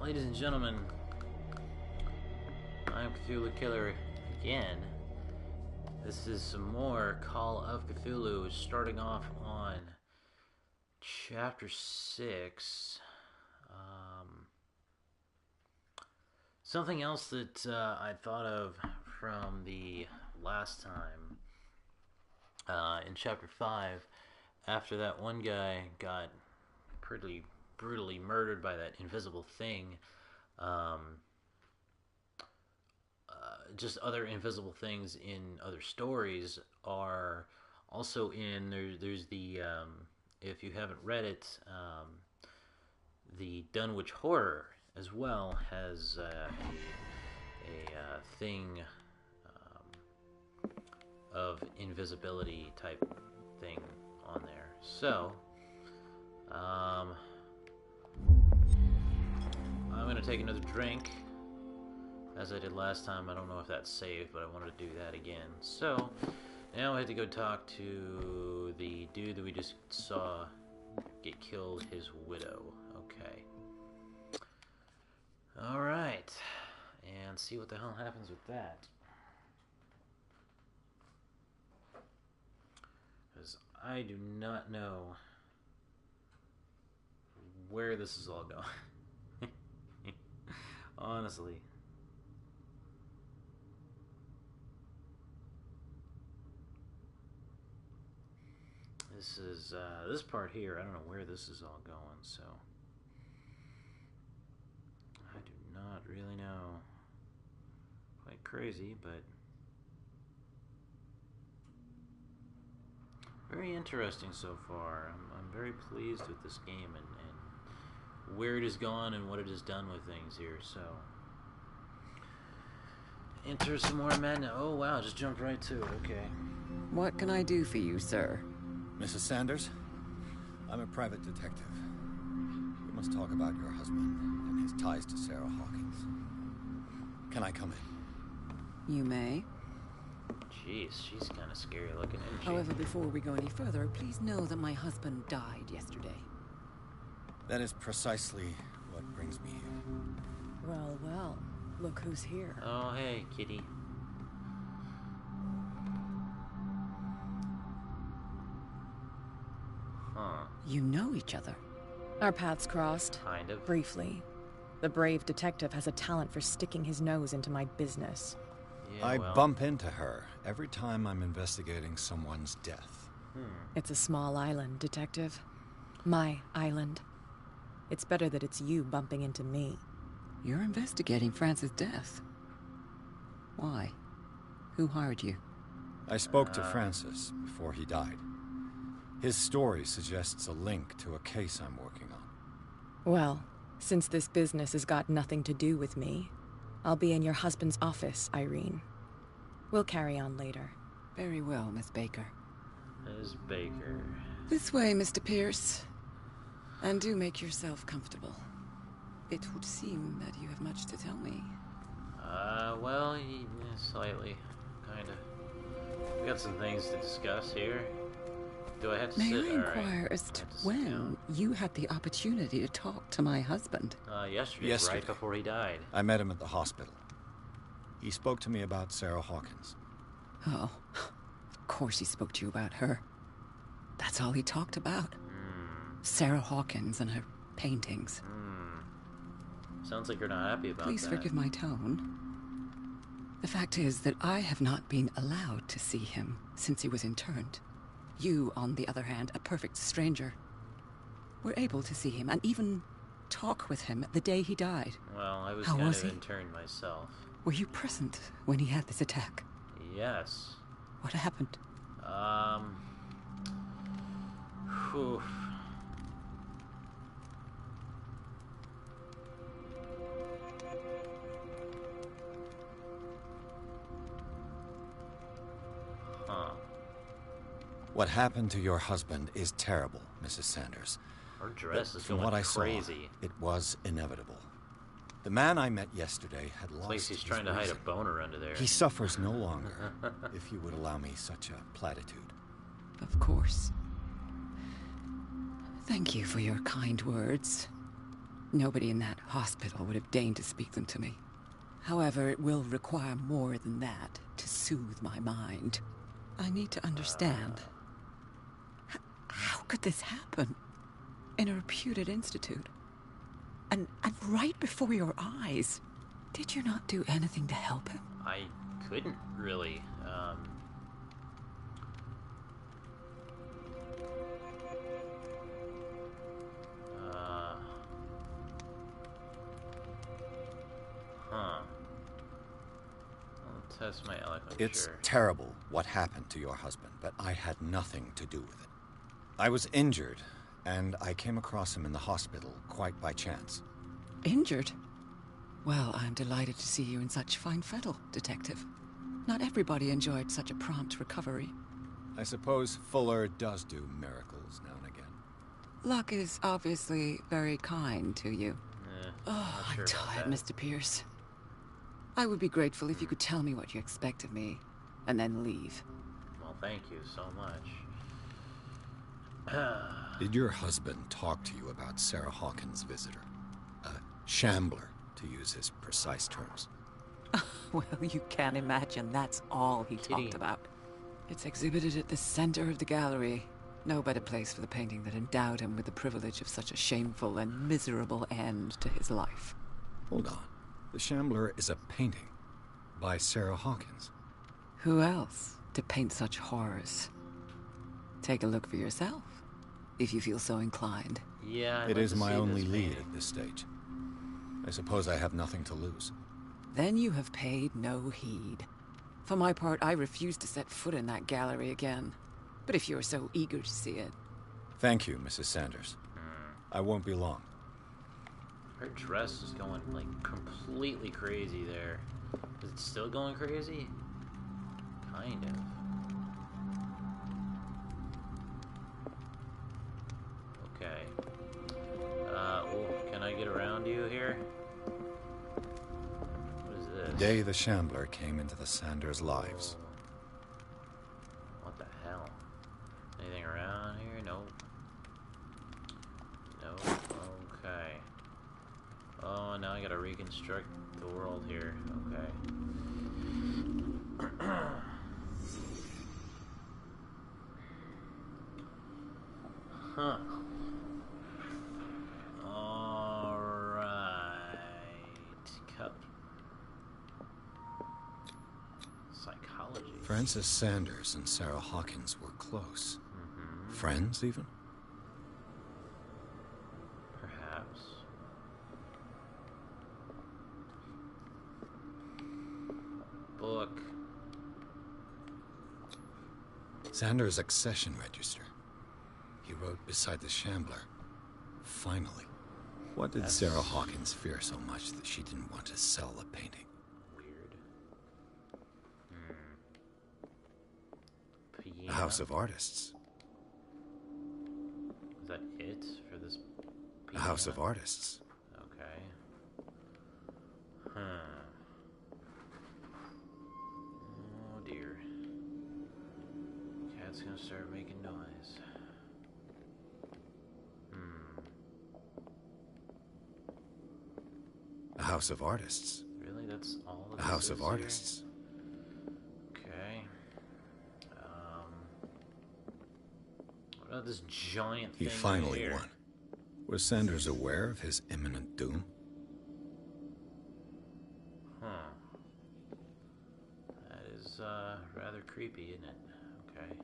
Ladies and gentlemen, I'm Ktulukiller again. This is some more Call of Cthulhu, starting off on Chapter 6. Something else that I thought of from the last time, in Chapter 5, after that one guy got pretty brutally murdered by that invisible thing, just other invisible things in other stories are also in there's the if you haven't read it, the Dunwich Horror as well has a thing of invisibility type thing on there. So I'm gonna take another drink as I did last time. I don't know if that's saved, but I wanted to do that again. So now I have to go talk to the dude that we just saw get killed, his widow. Okay. Alright. And see what the hell happens with that. Because I do not know where this is all going. Honestly. This is, this part here, I don't know where this is all going, so I do not really know. Quite crazy, but very interesting so far. I'm very pleased with this game and where it has gone and what it has done with things here, so. Enter some more men. Oh wow, just jumped right to it, okay. What can I do for you, sir? Mrs. Sanders, I'm a private detective. We must talk about your husband and his ties to Sarah Hawkins. Can I come in? You may. Jeez, she's kind of scary looking, isn't she? However, before we go any further, please know that my husband died yesterday. That is precisely what brings me here. Well, well, look who's here. Oh, hey, kitty. Huh. You know each other. Our paths crossed. Kind of. Briefly. The brave detective has a talent for sticking his nose into my business. Yeah, I well. bump into her every time I'm investigating someone's death. It's a small island, detective. My island. It's better that it's you bumping into me. You're investigating Francis' death. Why? Who hired you? I spoke to Francis before he died. His story suggests a link to a case I'm working on. Well, since this business has got nothing to do with me, I'll be in your husband's office, Irene. We'll carry on later. Very well, Miss Baker. Ms. Baker. This way, Mr. Pierce. And do make yourself comfortable. It would seem that you have much to tell me. Well, slightly. Kinda. We got some things to discuss here. Do I have to May sit? I inquire as to when you had the opportunity to talk to my husband? Yesterday, right before he died. I met him at the hospital. He spoke to me about Sarah Hawkins. Oh, of course he spoke to you about her. That's all he talked about. Sarah Hawkins and her paintings. Sounds like you're not happy about Please that. forgive my tone. The fact is that I have not been allowed to see him since he was interned. You, on the other hand, a perfect stranger, were able to see him and even talk with him the day he died. Well, I was How kind was of he? interned myself. Were you present when he had this attack? Yes. What happened? Whew. Huh. What happened to your husband is terrible, Mrs. Sanders. Her dress is From going what I crazy. saw, it was inevitable. The man I met yesterday had It's lost like he's his trying to hide a reason. boner under there. He suffers no longer, if you would allow me such a platitude. Of course. Thank you for your kind words. Nobody in that hospital would have deigned to speak them to me. However, it will require more than that to soothe my mind. I need to understand. How could this happen? In a reputed institute? And right before your eyes. Did you not do anything to help him? I couldn't really. Huh. I'll test my eloquence. It's Sure. terrible what happened to your husband, but I had nothing to do with it. I was injured, and I came across him in the hospital quite by chance. Injured? Well, I'm delighted to see you in such fine fettle, Detective. Not everybody enjoyed such a prompt recovery. I suppose Fuller does do miracles now and again. Luck is obviously very kind to you. Not I'm sure about tired, that. Mr. Pierce. I would be grateful if you could tell me what you expect of me, and then leave. Well, thank you so much. Did your husband talk to you about Sarah Hawkins' visitor? A shambler, to use his precise terms. Well, you can imagine that's all he Kitty. talked about. It's exhibited at the center of the gallery. No better place for the painting that endowed him with the privilege of such a shameful and miserable end to his life. Hold on. The Shambler is a painting by Sarah Hawkins. Who else to paint such horrors? Take a look for yourself, if you feel so inclined. Yeah, I'd It like is to my see only this lead painting. at this stage. I suppose I have nothing to lose. Then you have paid no heed. For my part, I refuse to set foot in that gallery again. But if you're so eager to see it... Thank you, Mrs. Sanders. I won't be long. Her dress is going, like, completely crazy there. Is it still going crazy? Kind of. Okay. Can I get around you here? What is this? The day the Shambler came into the Sanders' lives. What the hell? Anything around here? Nope. Nope. Okay. Oh, now I gotta reconstruct the world here. Okay. Huh. Alright. Cup. Psychology. Frances Sanders and Sarah Hawkins were close. Friends, even? Perhaps. Book. Sanders' accession register. He wrote beside the Shambler. Finally. What did Sarah Hawkins fear so much that she didn't want to sell the painting? Weird. The Piano. House of Artists. Is that it for this The House of piano? Artists. Okay. Huh. Oh dear. Cat's gonna start making noise. The House of Artists. Really? That's all that The this House of is here? Artists. Okay. What about this giant He thing finally right here? won. Was Sanders aware of his imminent doom? Huh. That is, rather creepy, isn't it? Okay.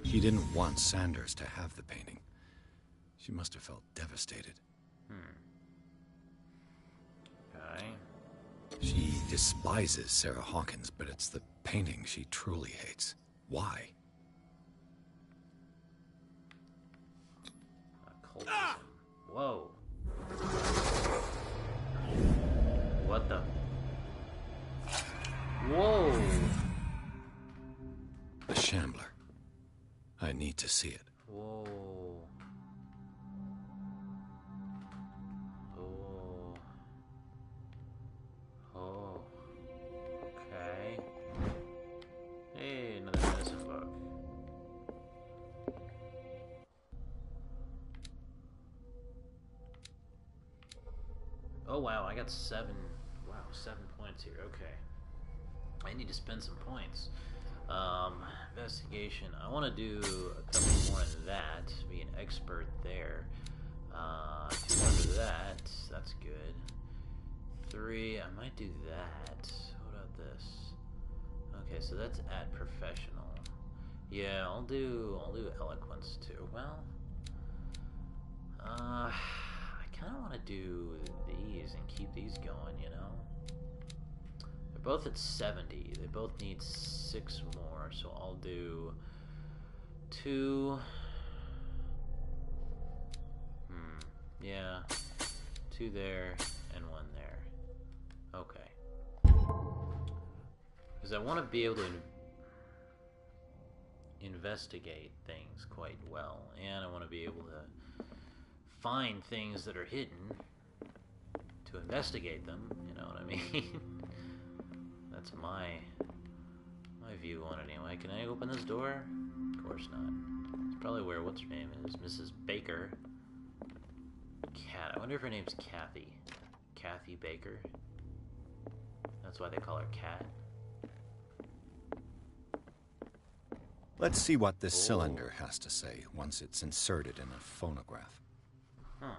She didn't want Sanders to have the painting. She must have felt devastated. Okay. She despises Sarah Hawkins, but it's the painting she truly hates. Why? Occultism. Whoa. What the? Whoa. The Shambler. I need to see it. Whoa. Oh. Oh. Okay. Hey, another medicine book. Oh wow, I got 7. Wow, 7 points here. Okay. I need to spend some points. Investigation. I want to do a couple more of that. Be an expert there. 2 more of that. That's good. 3. I might do that. What about this? Okay, so that's at professional. Yeah, I'll do eloquence too. Well, I kind of want to do these and keep these going, you know? They're both at 70. They both need 6 more, so I'll do 2. Yeah. 2 there and 1 there. Okay. Because I want to be able to investigate things quite well, and I want to be able to find things that are hidden to investigate them, you know what I mean? That's my view on it anyway. Can I open this door? Of course not. It's probably where what's her name is, Mrs. Baker. Cat. I wonder if her name's Kathy. Kathy Baker. That's why they call her Cat. Let's see what this cylinder has to say once it's inserted in a phonograph. Huh.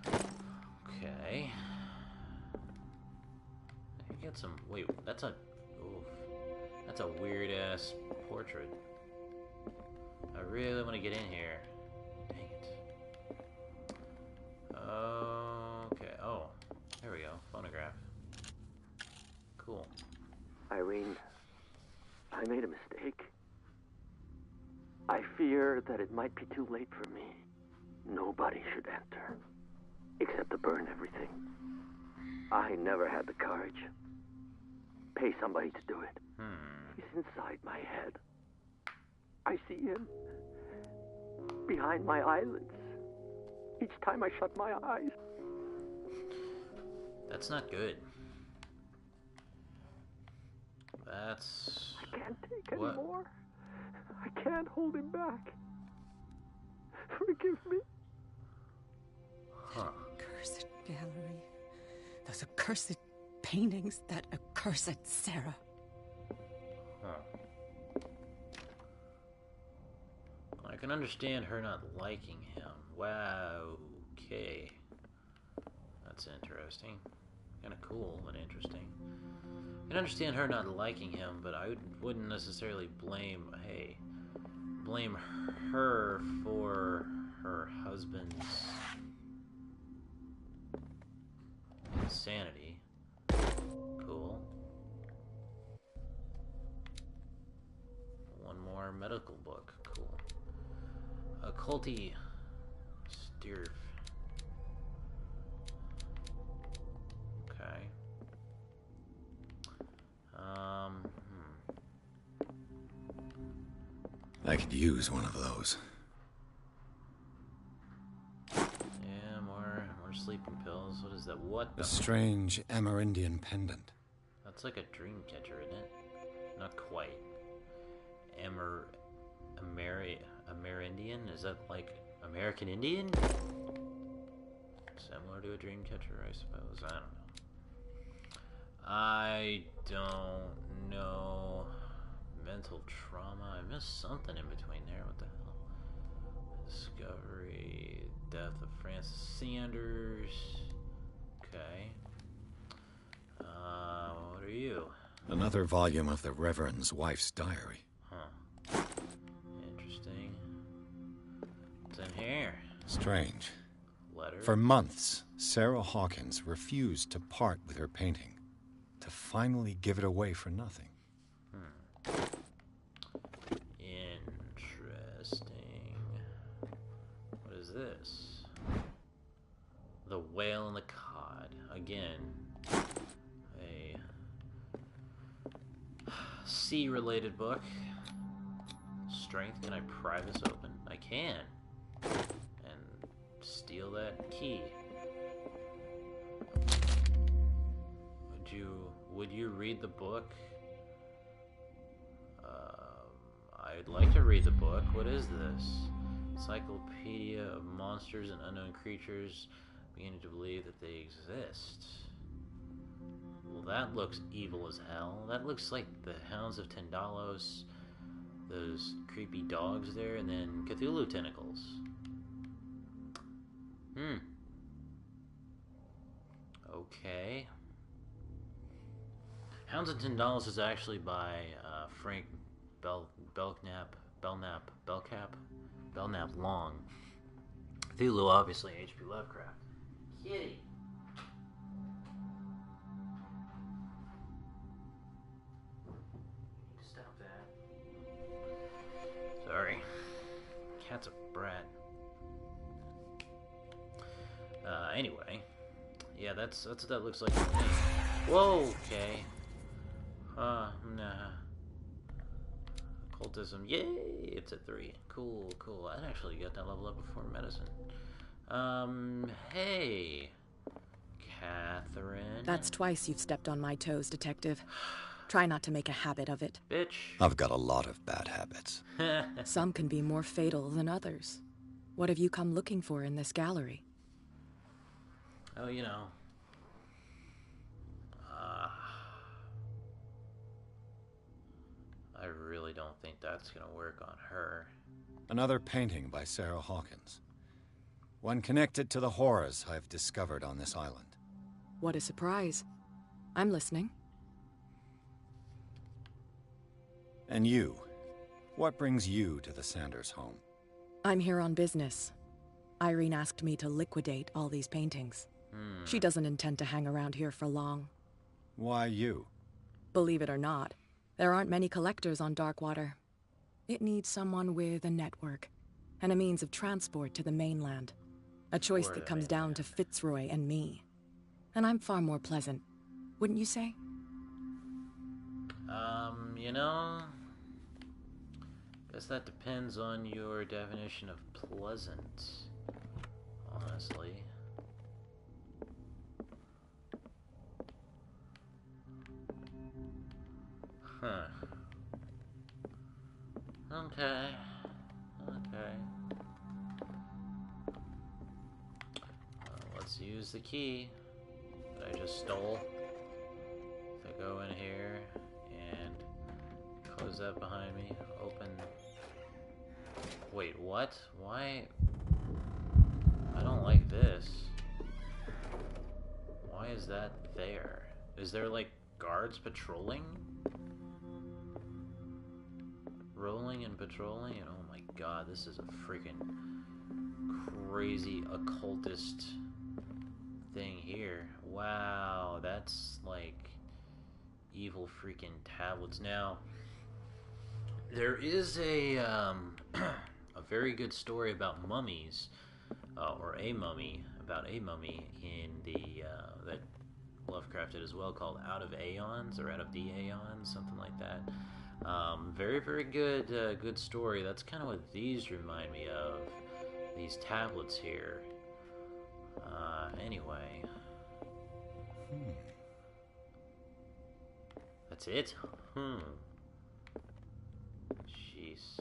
Okay. I get some. Wait, that's a. Oof. That's a weird ass portrait. I really want to get in here. Dang it. Okay. Oh, there we go. Phonograph. Cool. Irene, I made a mistake. I fear that it might be too late for me. Nobody should enter, except to burn everything. I never had the courage. Pay somebody to do it. He's inside my head. I see him behind my eyelids each time I shut my eyes. That's not good. That's... I can't take any more. I can't hold him back. Forgive me. Huh. Accursed gallery. Those accursed paintings. That accursed Sarah. Huh. I can understand her not liking him. Wow. Okay. That's interesting. Kind of cool, but interesting. I can understand her not liking him, but I wouldn't necessarily blame her for her husband's insanity. Cool. One more medical book. Cool. Occulty Stirf. Okay. I could use one of those. Yeah, more sleeping pills. What is that? What the? A strange Amerindian pendant. That's like a dream catcher, isn't it? Not quite. Amerindian? Is that like American Indian? Similar to a dream catcher, I suppose. I don't know. Mental trauma. I missed something in between there. What the hell? Discovery. Death of Francis Sanders. Okay. What are you? Another volume of the Reverend's wife's diary. Huh. Interesting. What's in here? Strange. Letter? For For months, Sarah Hawkins refused to part with her painting, to finally give it away for nothing. Interesting. What is this? The Whale and the Cod. Again, a sea-related book. Strength. Can I pry this open? I can. And steal that key. Would you read the book? I'd like to read the book. What is this? Encyclopedia of Monsters and Unknown Creatures. beginning to believe that they exist. Well, that looks evil as hell. That looks like the Hounds of Tendalos, those creepy dogs there, and then Cthulhu tentacles. Okay. Hounds of Tendalos is actually by Frank Belknap Long. Cthulhu, obviously, H.P. Lovecraft. Kitty. Stop that. Sorry. Cat's a brat. Anyway. Yeah, that's what that looks like to me. Whoa, okay. Nah. Occultism, yay! It's at 3. Cool. I actually got that level up before medicine. Hey, Catherine. That's twice you've stepped on my toes, Detective. Try not to make a habit of it. Bitch. I've got a lot of bad habits. Some can be more fatal than others. What have you come looking for in this gallery? Oh, you know. I really don't think that's gonna work on her. Another painting by Sarah Hawkins. One connected to the horrors I've discovered on this island. What a surprise. I'm listening. And you? What brings you to the Sanders home? I'm here on business. Irene asked me to liquidate all these paintings. She doesn't intend to hang around here for long. Why you? Believe it or not, there aren't many collectors on Darkwater. It needs someone with a network and a means of transport to the mainland. A choice that comes down to Fitzroy and me. And I'm far more pleasant, wouldn't you say? You know, guess that depends on your definition of pleasant, honestly. Huh. Okay. Let's use the key that I just stole to go in here and close that behind me. Open. Wait, what? Why? I don't like this. Why is that there? Is there like guards patrolling? Rolling and patrolling? And oh my god, this is a freaking crazy occultist thing here. Wow, that's like evil freaking tablets. Now, there is a a very good story about mummies, or a mummy, about a mummy in the that Lovecraft did as well, called Out of Aeons or Out of the Aeons, something like that. Very, very good, good story. That's kind of what these remind me of. These tablets here. Anyway. That's it? Jeez.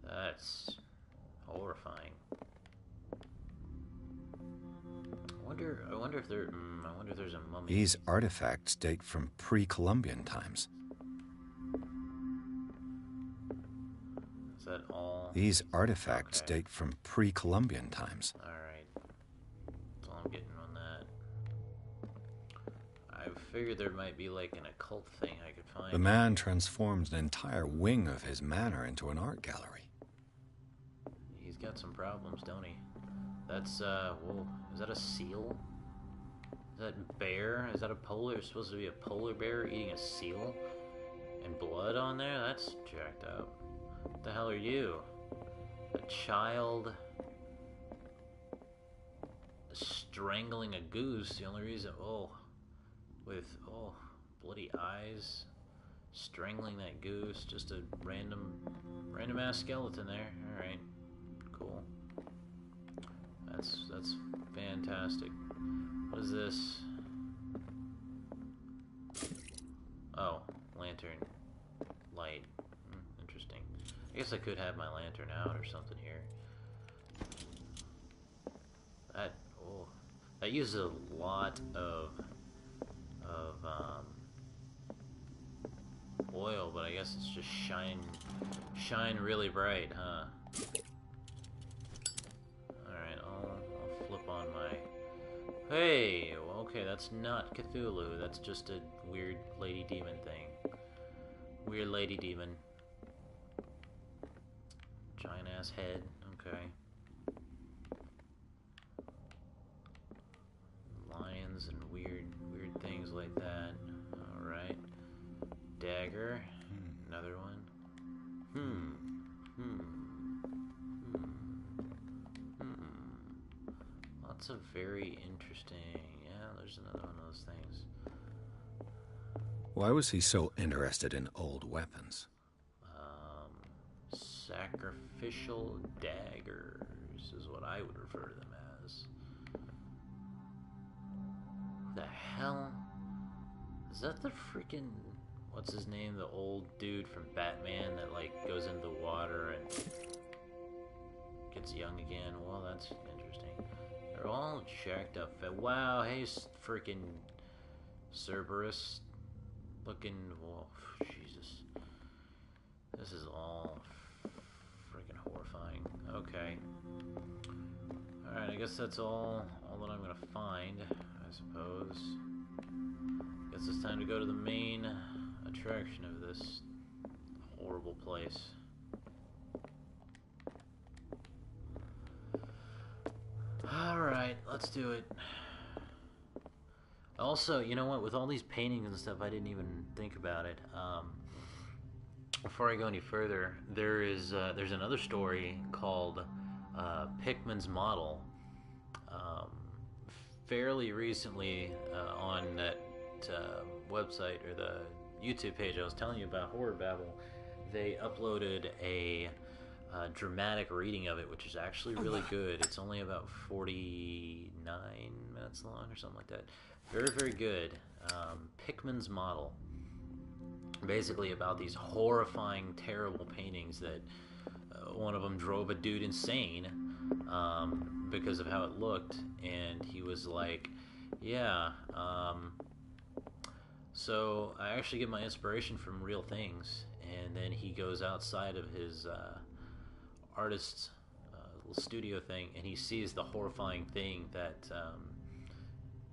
That's horrifying. I wonder if there's a mummy. These artifacts date from pre-Columbian times. Is that all? These artifacts Okay. date from pre-Columbian times. Alright. That's all I'm getting on that. I figured there might be like an occult thing I could find. The man transformed an entire wing of his manor into an art gallery. He's got some problems, don't he? That's, whoa. Is that a seal? Is that bear? Is that a polar? Supposed to be a polar bear eating a seal? And blood on there? That's jacked up. What the hell are you? A child strangling a goose. The only reason, with bloody eyes, strangling that goose. Just a random ass skeleton there. All right, cool. That's fantastic. What is this? Oh, lantern light. Interesting. I guess I could have my lantern out or something here. That uses a lot of oil, but I guess it's just shine really bright, huh? Alright, I'll flip on my... Hey! Well, okay, that's not Cthulhu. That's just a weird lady demon thing. Weird lady demon. Giant ass head. Okay. Lions and weird things like that. Alright. Dagger. Another one. Lots of very interesting... Yeah, there's another one of those things. Why was he so interested in old weapons? Sacrificial daggers is what I would refer to them as. The hell? Is that the freaking... What's his name? The old dude from Batman that, like, goes into the water and gets young again? Well, that's interesting. They're all jacked up. Wow, hey, freaking Cerberus looking... Whoa, Jesus. This is all freaking horrifying. Okay. Alright, I guess that's all that I'm gonna find, I suppose. Guess it's time to go to the main attraction of this horrible place. Alright, let's do it. Also, you know what? With all these paintings and stuff, I didn't even think about it. Before I go any further, there's another story called Pickman's Model. Fairly recently, on that website or the YouTube page I was telling you about, Horror Babble, they uploaded a dramatic reading of it, which is actually really good. It's only about 49 minutes long or something like that. Very, very good. Pickman's Model. Basically about these horrifying, terrible paintings that one of them drove a dude insane because of how it looked, and he was like, yeah, so I actually get my inspiration from real things. And then he goes outside of his artist's little studio thing, and he sees the horrifying thing that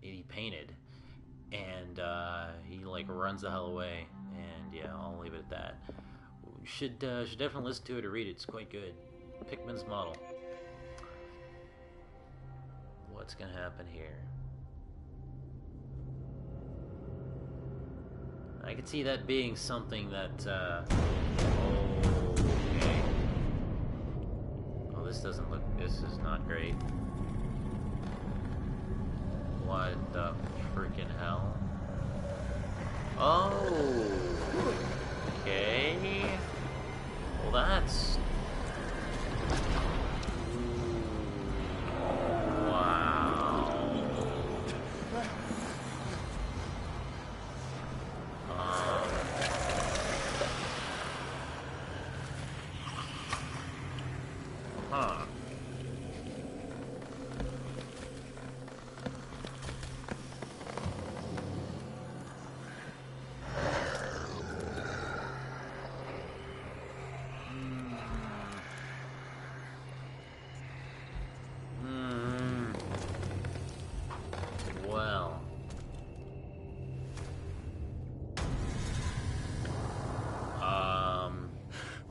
he painted, and he like runs the hell away. And yeah, I'll leave it at that. Should definitely listen to it or read it. It's quite good. Pickman's Model. What's gonna happen here? I could see that being something that, okay. Oh, this doesn't look, this is not great. What the freaking hell? Oh! Okay. Well, that's...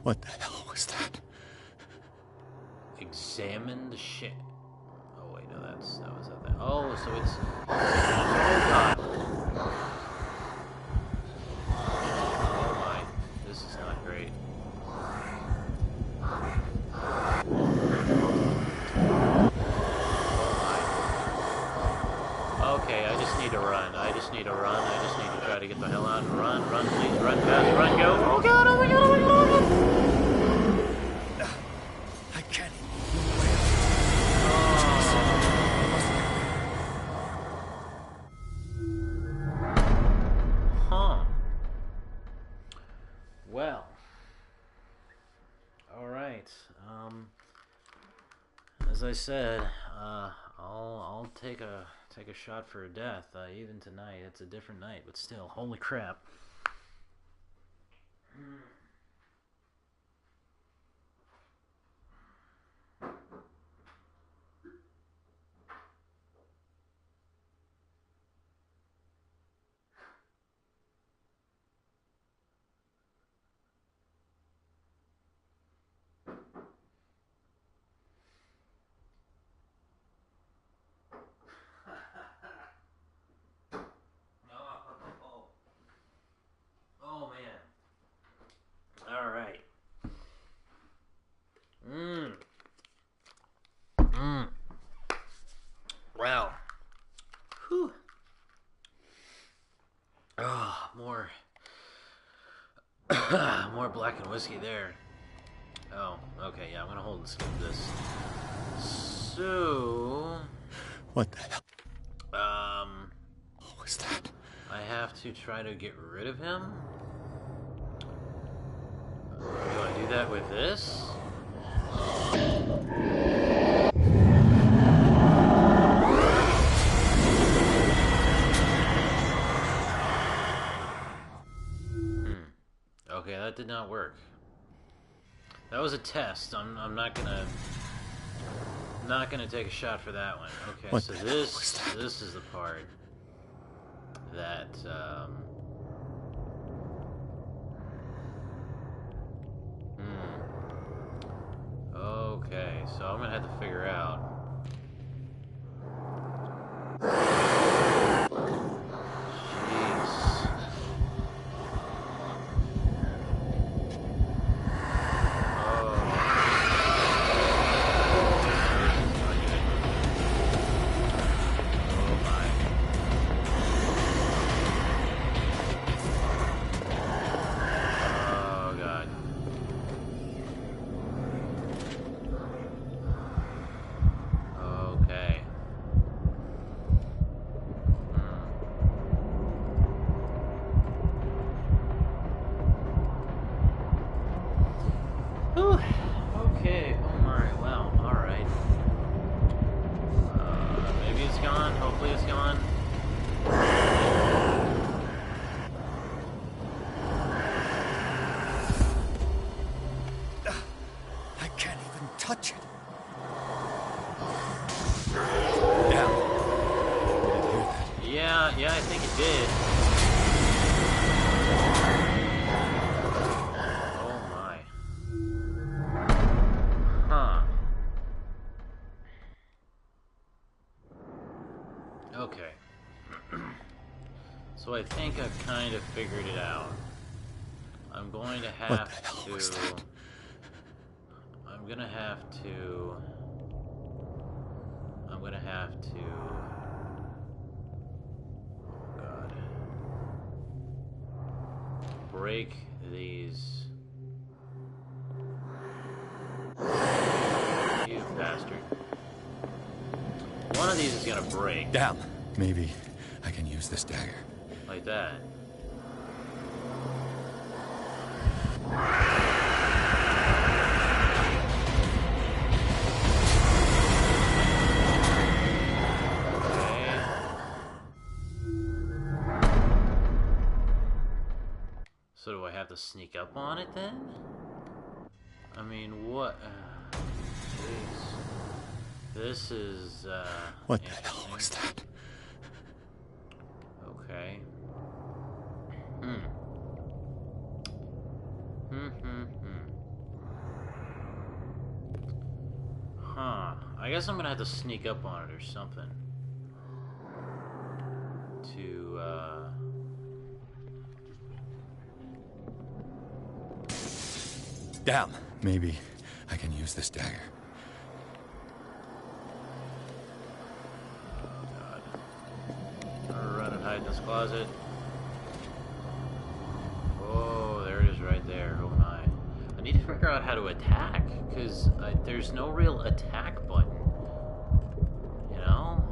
What the hell was that? Examine the shit. Oh wait, no, that was that thing. Oh, so it's... Oh god. Oh my, this is not great. Okay, I just need to run. I just need to run. I just need to try to get the hell out and run. Run, please. Run fast. Run, go. Oh god, oh my god, oh my god, oh my god. I can't. Huh. Well. Alright. As I said, I'll take a shot for a death. Even tonight, it's a different night, but still, holy crap. Oh man. All right. Wow. Whew. Oh, more more black and whiskey there. Oh, okay, yeah, I'm gonna hold and skip this. So What the hell? What was that? I have to try to get rid of him. Do I do that with this? Okay, that did not work. That was a test. I'm not gonna take a shot for that one. Okay, What so the hell was that? this is the part that Okay, so I'm gonna have to figure out. Jeez. Okay, alright, wow, alright. Maybe it's gone, hopefully it's gone. I can't even touch it. Damn. Did you hear that? Yeah, I think it did. Okay. So I think I've kind of figured it out. I'm going to have What the hell was that? I'm gonna have to oh God. Break these. You bastard. One of these is gonna break. Damn. Maybe I can use this dagger. Like that. Okay. So do I have to sneak up on it then? I mean, what? Jeez. This is, What the hell was that? Okay. Huh. I guess I'm gonna have to sneak up on it or something. To, Damn. Maybe I can use this dagger. Run and hide in this closet. Oh, there it is right there. Oh my. I need to figure out how to attack, because there's no real attack button. You know?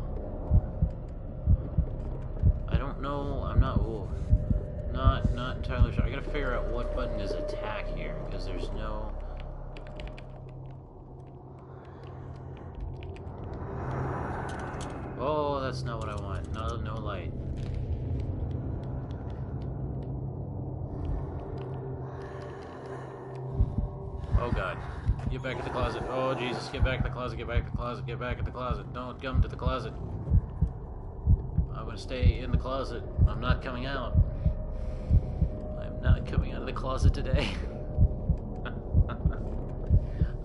I don't know. I'm not... Ooh, not entirely sure. I gotta figure out what button is attack here, because there's no... that's not what I want. No, no light. Oh god. Get back in the closet. Oh Jesus, get back in the closet, get back in the closet, get back in the closet. Don't come to the closet. I'm gonna stay in the closet. I'm not coming out. I'm not coming out of the closet today.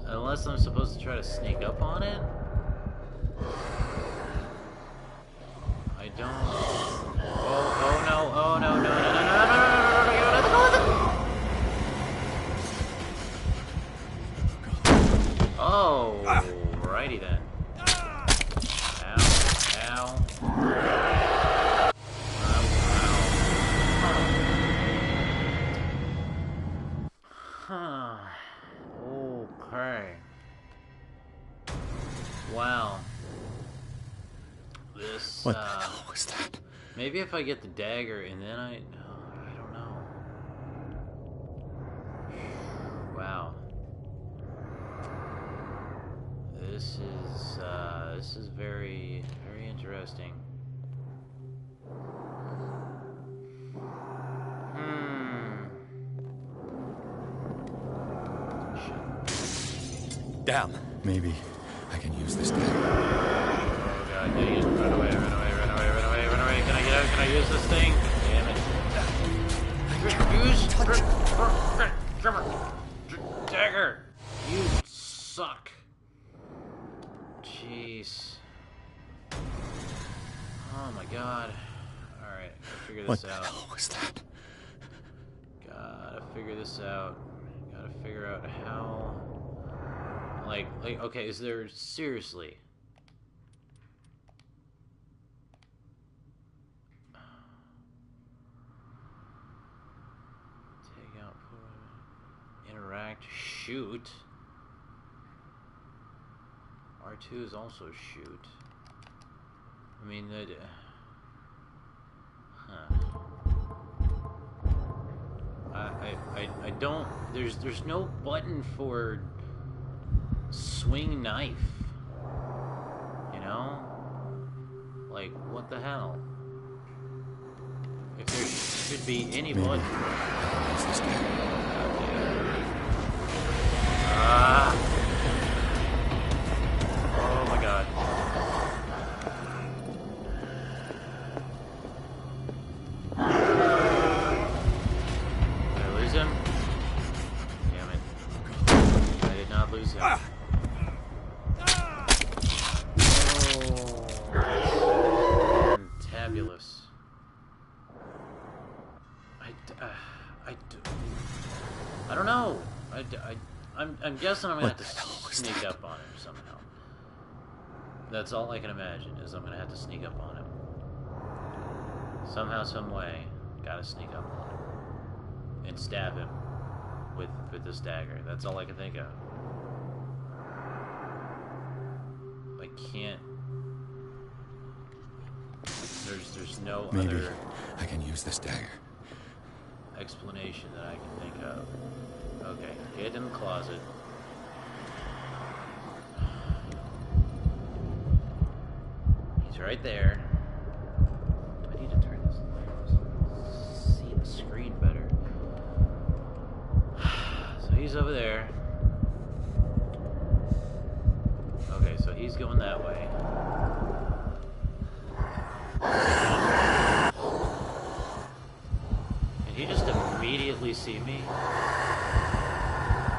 Unless I'm supposed to try to sneak up on it? I don't... Oh no, oh no, no, no, no, no, no, no, no, no, no, no, no, oh, righty then. Ow, ow. Huh. Okay. Wow. This, What the hell was that? maybe if I get the dagger and then I don't know. Wow. This is very, very interesting. Damn. Maybe I can use this dagger. Oh god, dang it. Run away, run away, run away, run away, run away. Can I get out? Can I use this thing? Damn it. Use dagger. You suck. Jeez. Oh my god. Alright, gotta figure this out. What the hell was that? Gotta figure this out. Gotta figure out how... Like, okay, is there... Seriously... Take out... Interact... Shoot... R2 is also shoot. I mean, I don't... There's no button for... swing knife. You know? Like, what the hell? If there should be any button. Oh my god. Did I lose him? Damn it. I did not lose him. Fantabulous. I don't know. I'm guessing I'm gonna have to sneak up on him somehow. That's all I can imagine, is I'm gonna have to sneak up on him. Somehow, some way, gotta sneak up on him. And stab him with this dagger. That's all I can think of. I can't... There's no Maybe other... I can use this dagger. Explanation that I can think of. Okay, get in the closet. He's right there. I need to turn this light so see the screen better. So he's over there. Okay, so he's going that way. Can he just immediately see me?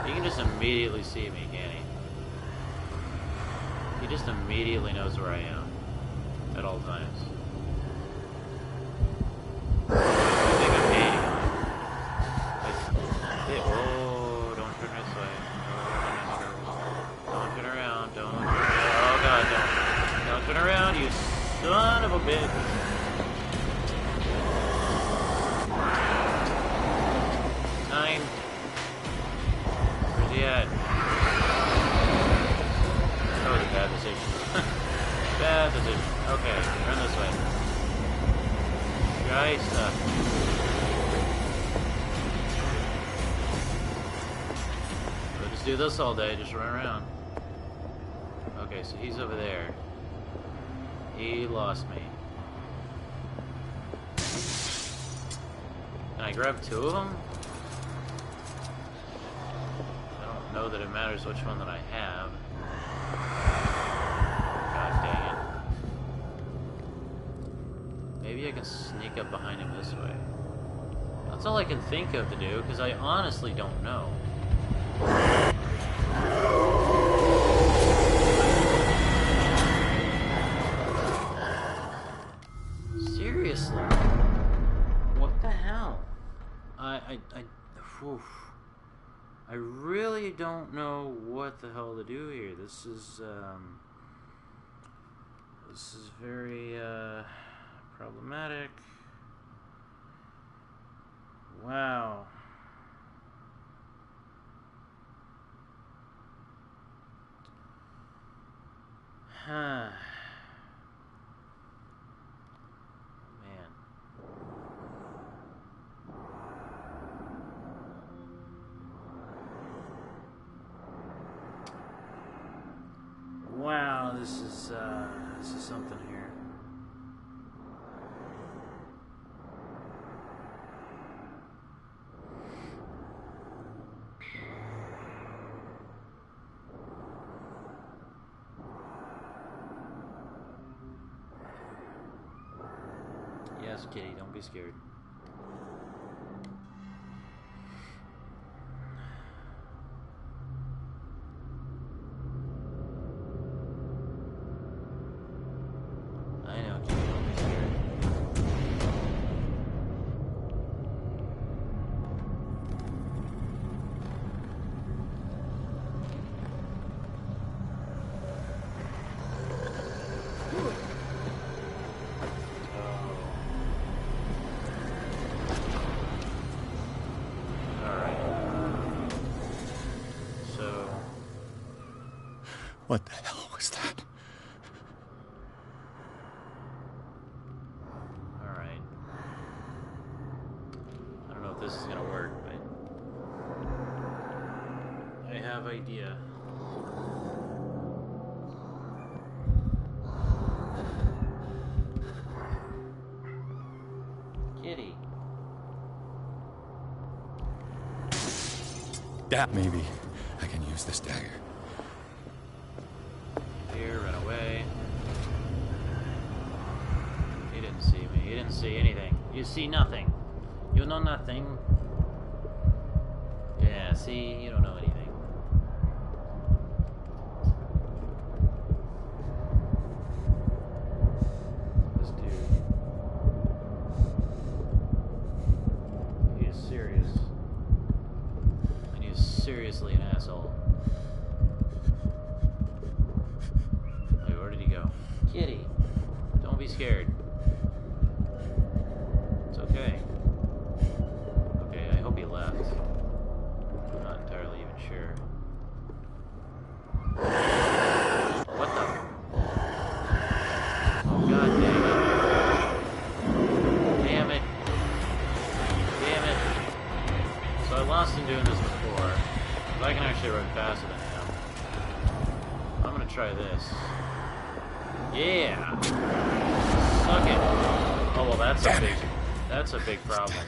He can just immediately see me, can't he? He just immediately knows where I am. At all times. I think I'm hating on him. Oh, don't turn this way. Don't turn around. Don't turn around. Oh god, don't turn around, you son of a bitch. 9. Where's he at? That was a bad decision. Bad decision. Okay, turn this way. Try stuff. We'll just do this all day, just run around. Okay, so he's over there. He lost me. Can I grab two of them? I don't know that it matters which one that I have. God dang it. Maybe I can sneak up behind him this way. That's all I can think of to do, because I honestly don't know. Seriously? What the hell? Whew. I really don't know what the hell to do here. This is very, problematic. Wow. Huh. Man. Wow, this is something here. Yes, Kitty, don't be scared. I know, Kitty, don't be scared. What the hell was that? Alright. I don't know if this is gonna work, but I have idea. Kitty. Maybe I can use this dagger. Here, run away. He didn't see me. He didn't see anything. You see nothing. You know nothing. Yeah, see, you don't know anything. This dude. He is serious. And he is seriously an asshole. Where did he go? Kitty, don't be scared. It's okay. Okay, I hope he left. I'm not entirely even sure. What the? Oh, god dang it. Damn it. Damn it. So I lost him doing this before. If I can actually run faster than him, I'm gonna try this. Yeah. Suck it. Oh well, that's a big problem.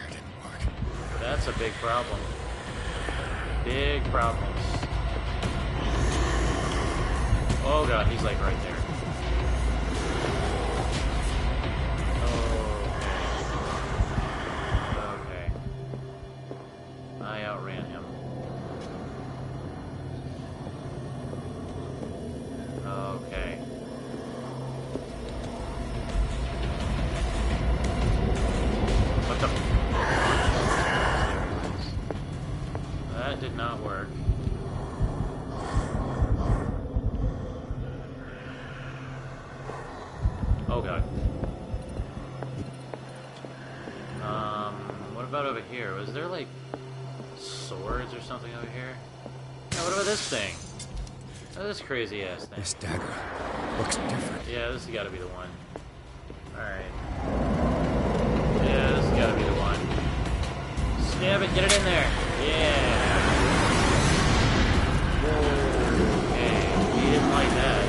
That's a big problem. Big problems. Oh god, he's like right there. Okay. I outran him. Okay. What the? That did not work. Oh god. What about over here? Was there like swords or something over here? Yeah, what about this thing? Oh, this crazy ass thing. This dagger looks different. Yeah, this has got to be the one. Alright. Yeah, this has got to be the one. Stab it, get it in there. Yeah. Whoa. Okay, he didn't like that.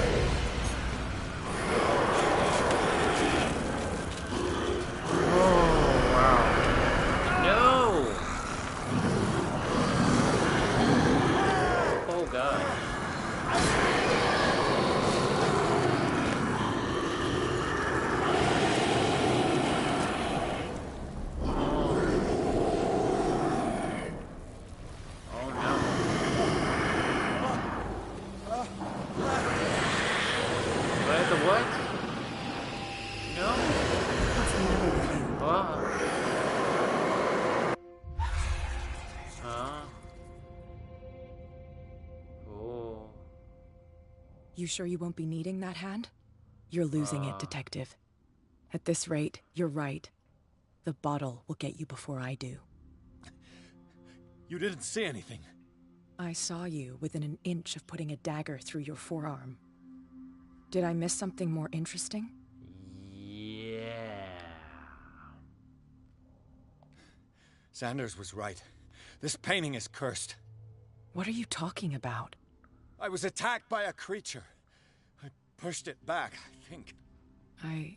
You sure you won't be needing that hand? You're losing it, Detective. At this rate, you're right. The bottle will get you before I do. You didn't see anything. I saw you within an inch of putting a dagger through your forearm. Did I miss something more interesting? Yeah. Sanders was right. This painting is cursed. What are you talking about? I was attacked by a creature. I pushed it back, I think. I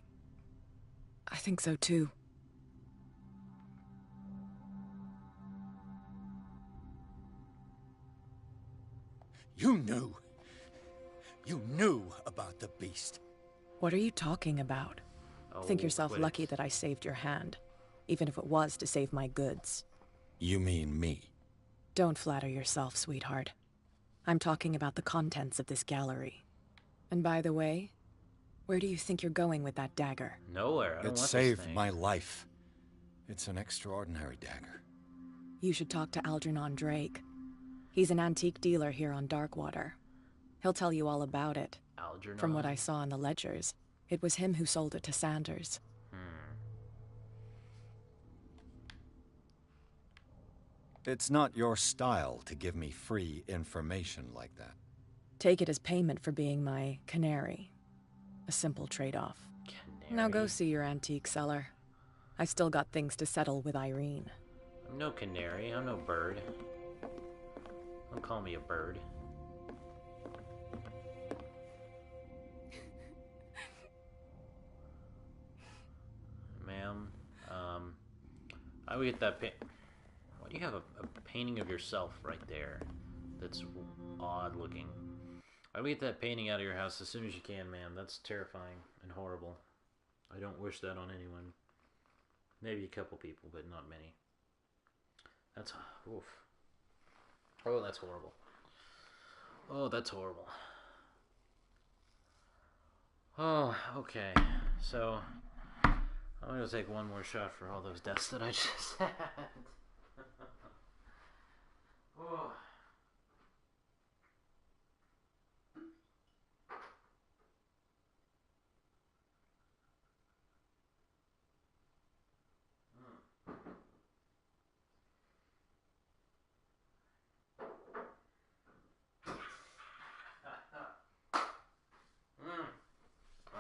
think so too. You knew. You knew about the beast. What are you talking about? Think yourself lucky that I saved your hand, even if it was to save my goods. You mean me? Don't flatter yourself, sweetheart. I'm talking about the contents of this gallery. And by the way, where do you think you're going with that dagger? Nowhere. I don't It want saved this thing. my life. It's an extraordinary dagger. You should talk to Algernon Drake. He's an antique dealer here on Darkwater. He'll tell you all about it. Algernon? From what I saw in the ledgers, it was him who sold it to Sanders. It's not your style to give me free information like that. Take it as payment for being my canary. A simple trade-off. Now go see your antique seller. I still got things to settle with Irene. I'm no canary. I'm no bird. Don't call me a bird. Ma'am, I would get that Why do you have a painting of yourself right there? That's odd looking. I would get that painting out of your house as soon as you can, ma'am. That's terrifying and horrible. I don't wish that on anyone. Maybe a couple people, but not many. That's... oof. Oh, that's horrible. Oh, that's horrible. Oh, okay. So, I'm gonna take one more shot for all those deaths that I just had. Oh.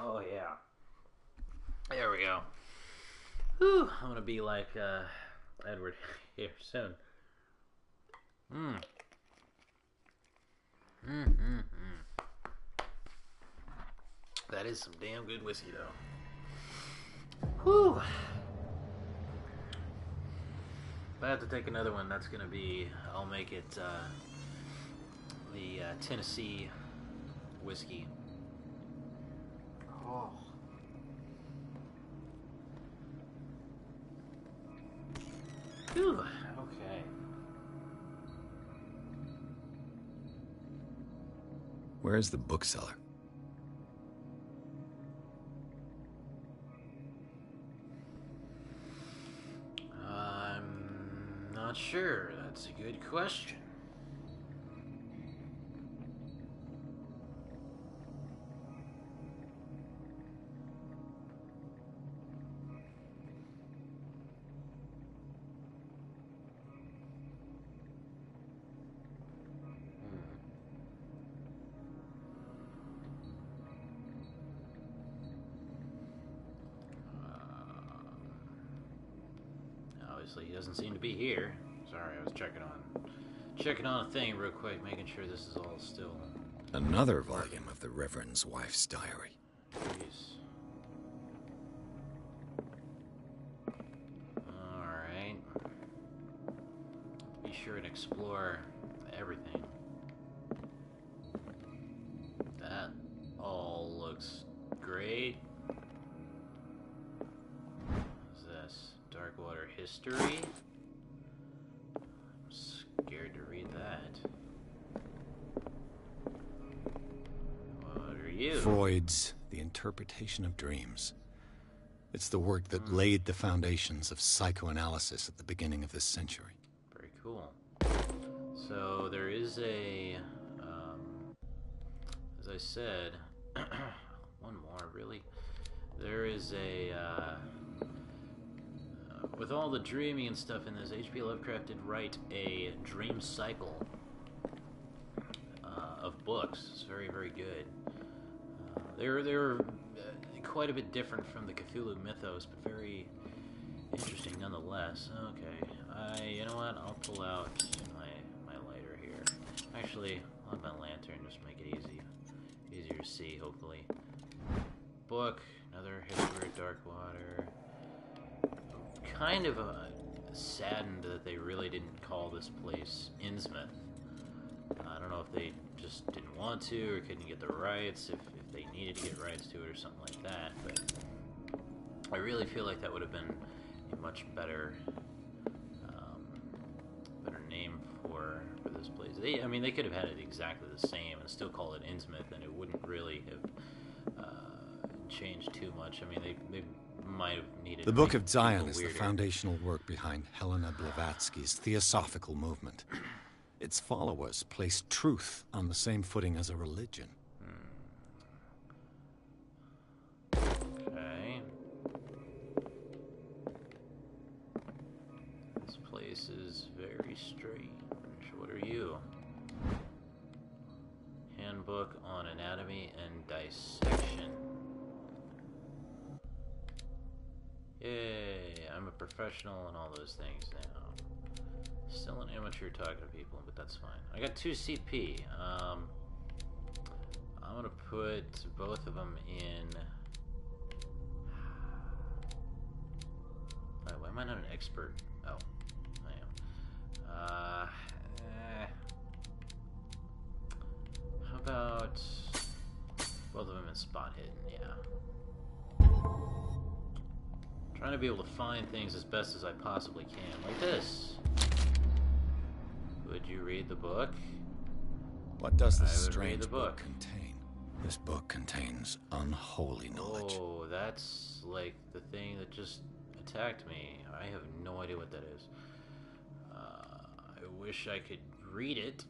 Oh, yeah. There we go. Whew. I'm gonna be like Edward here soon. That is some damn good whiskey, though. Whew. If I have to take another one, that's gonna be... I'll make it the Tennessee whiskey. Oh. Whew. Okay. Where's the bookseller? I'm not sure. That's a good question. Obviously, he doesn't seem to be here. Sorry, I was checking on a thing real quick, making sure this is all still. Another volume of the Reverend's wife's diary. Jeez. All right. Be sure and explore everything. That all looks great. What's this? Darkwater history? I'm scared to read that. What are you? Freud's The Interpretation of Dreams. It's the work that laid the foundations of psychoanalysis at the beginning of this century. Very cool. So there is a, as I said, one more, really. There is a, with all the dreaming and stuff in this, H.P. Lovecraft did write a dream cycle of books. It's very, very good. They're quite a bit different from the Cthulhu mythos, but very interesting nonetheless. Okay, you know what? I'll pull out my lighter here. Actually, I'll have my lantern, just make it easier to see, hopefully. Book, another history of Darkwater. Kind of saddened that they really didn't call this place Innsmouth. I don't know if they just didn't want to or couldn't get the rights, if they needed to get rights to it or something like that, but I really feel like that would have been a much better name for this place. I mean, they could have had it exactly the same and still call it Innsmouth, and it wouldn't really have changed too much. I mean, they might have needed... The Book of Zion is the foundational work behind Helena Blavatsky's Theosophical movement. Its followers place truth on the same footing as a religion. Okay. This place is very strange. What are you? Handbook on Anatomy and Dissection. Yay, I'm a professional and all those things now. Still an amateur talking to people, but that's fine. I got 2 CP. I'm gonna put both of them in... why am I not an expert? Oh, I am. How about both of them in spot hidden? Yeah. Trying to be able to find things as best as I possibly can, like this. Would you read the book? What does this strange book contain? This book contains unholy knowledge. Oh, that's like the thing that just attacked me. I have no idea what that is. I wish I could read it.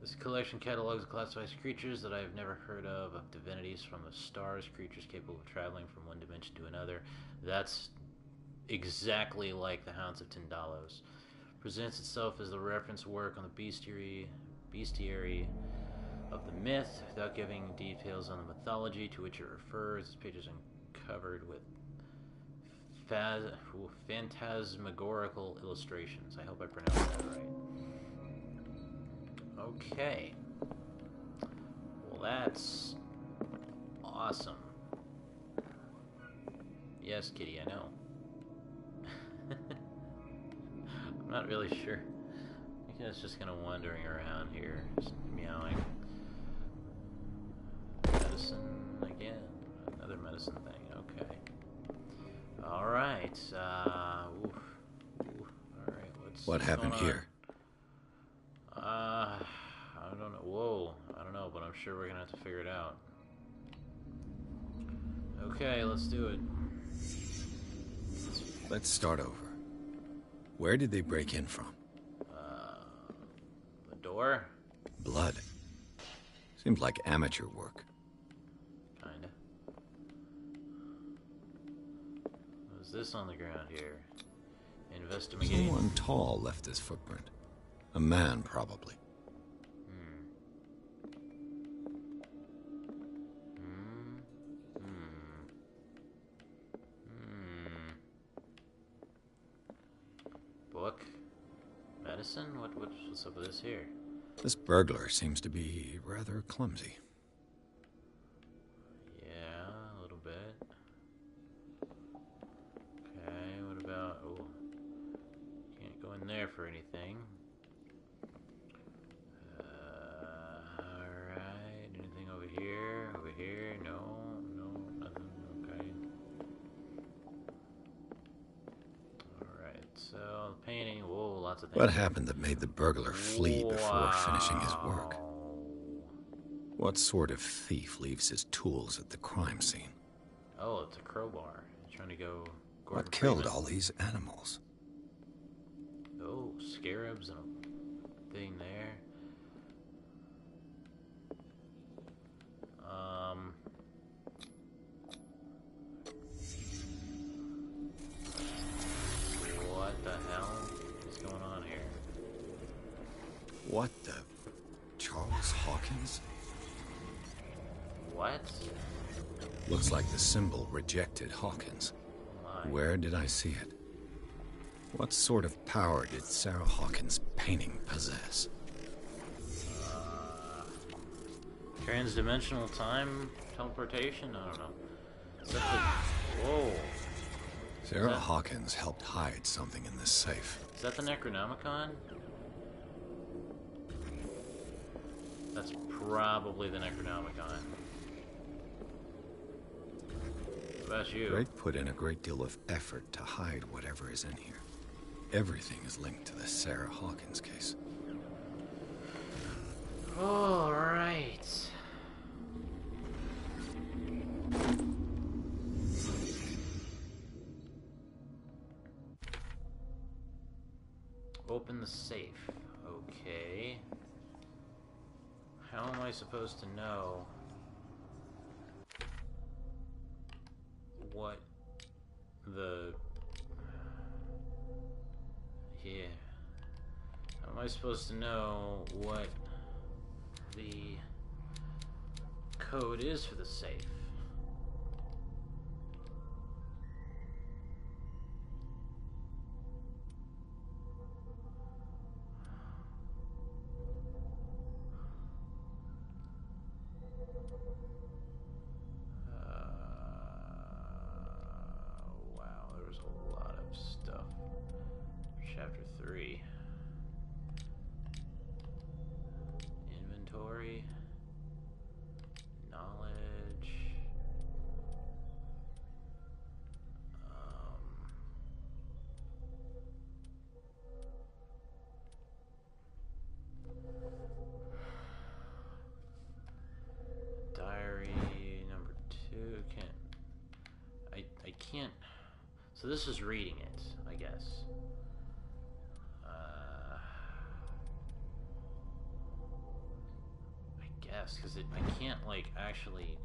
This collection catalogs and classifies creatures that I have never heard of divinities from the stars, creatures capable of traveling from one dimension to another. That's exactly like the Hounds of Tindalos. Presents itself as the reference work on the bestiary of the myth, without giving details on the mythology to which it refers. This page is uncovered with phantasmagorical illustrations. I hope I pronounced that right. Okay. Well, that's awesome. Yes, kitty, I know. I'm not really sure. I think it's just kind of wandering around here, just meowing. Medicine again. Another medicine thing. Okay. Alright. Alright, what happened here? I don't know. Whoa. I don't know, but I'm sure we're gonna have to figure it out. Okay, let's do it. Let's start over. Where did they break in from? The door? Blood. Seems like amateur work. Kinda. What's this on the ground here? Investigate. Someone tall left this footprint. A man, probably. Book? Medicine? What's up with this here? This burglar seems to be rather clumsy. Yeah, a little bit. Okay, what about... Oh, can't go in there for anything. Alright, anything over here? Over here? No, nothing. Okay. Alright, so the painting, whoa, lots of things. What happened that made the burglar flee before finishing his work? What sort of thief leaves his tools at the crime scene? Oh, it's a crowbar. He's trying to go... What killed all these animals? Oh, scarabs and a thing there. Hawkins? What? Looks like the symbol rejected Hawkins. My. Where did I see it? What sort of power did Sarah Hawkins' painting possess? Transdimensional time teleportation? I don't know. Is that the... Whoa. Sarah Hawkins helped hide something in this safe. Is that the Necronomicon? That's probably the Necronomicon. What about you? Drake put in a great deal of effort to hide whatever is in here. Everything is linked to the Sarah Hawkins case. All right. Open the safe. Okay. How am I supposed to know what the... Yeah. How am I supposed to know what the code is for the safe? Wow, there was a lot of stuff. Chapter 3. Inventory. Knowledge. Diary number 2. I can't. So this is reading it, I guess. Because I can't, like, actually...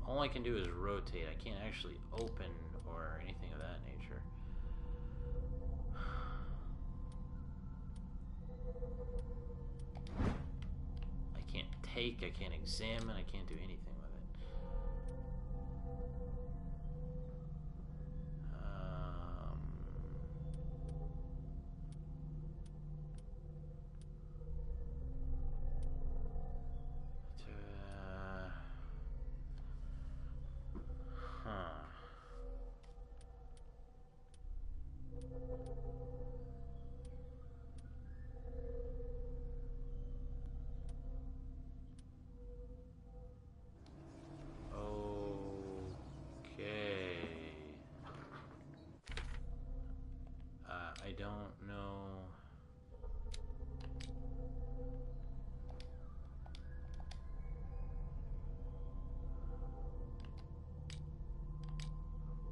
All I can do is rotate. I can't actually open or anything of that nature. I can't take, I can't examine, I can't do anything with it. I don't know.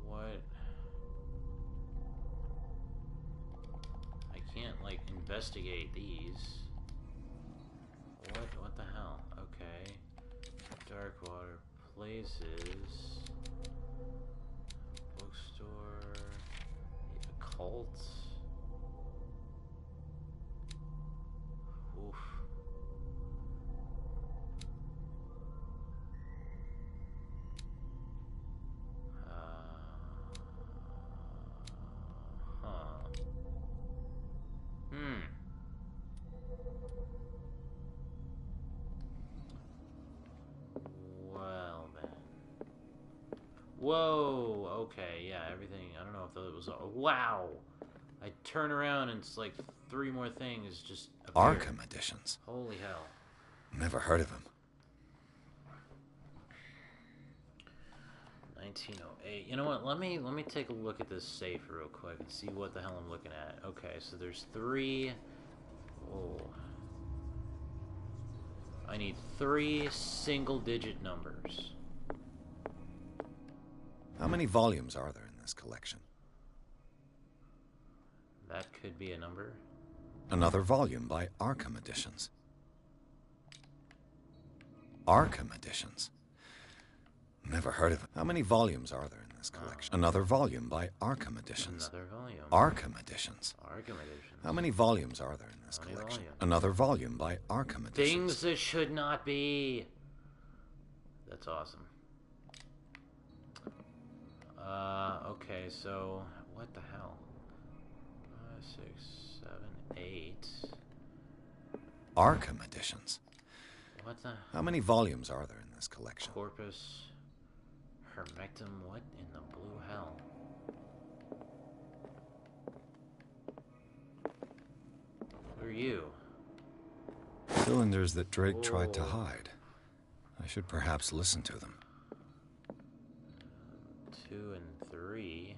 What? I can't, like, investigate these. What the hell? Okay. Dark water places. Bookstore. The occult. Oof. Well then. Whoa. Okay. Yeah. Everything. I don't know if that was. Wow. I turn around and it's like 3 more things just appear. Arkham editions. Holy hell. Never heard of him. 1908. You know what? Let me take a look at this safe real quick and see what the hell I'm looking at. Okay, so there's 3. Oh. I need 3 single-digit numbers. How many volumes are there in this collection? That could be a number. Another volume by Arkham Editions. Arkham Editions? Never heard of it. How many volumes are there in this collection? Another volume by Arkham Editions. Another volume. Arkham Editions. Arkham Editions. How many volumes are there in this collection? Another volume by Arkham Editions. Things that should not be. That's awesome. Okay, so what the hell? 5, 6, 7, 8. Arkham Editions. What the? How many volumes are there in this collection? Corpus Hermectum. What in the blue hell? Who are you? Cylinders that Drake tried to hide. I should perhaps listen to them. 2 and 3.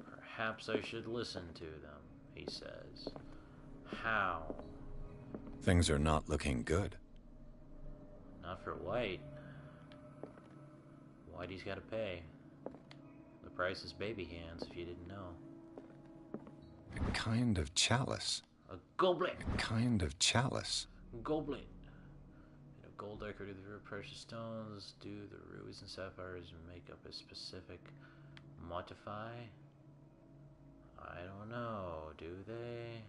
Perhaps I should listen to them, he says. How? Things are not looking good. Not for White. Whitey's gotta pay. The price is baby hands, if you didn't know. A kind of chalice. A goblet! A kind of chalice. Goblet. Made of gold decorated with precious stones. Do the rubies and sapphires make up a specific modify? I don't know, do they?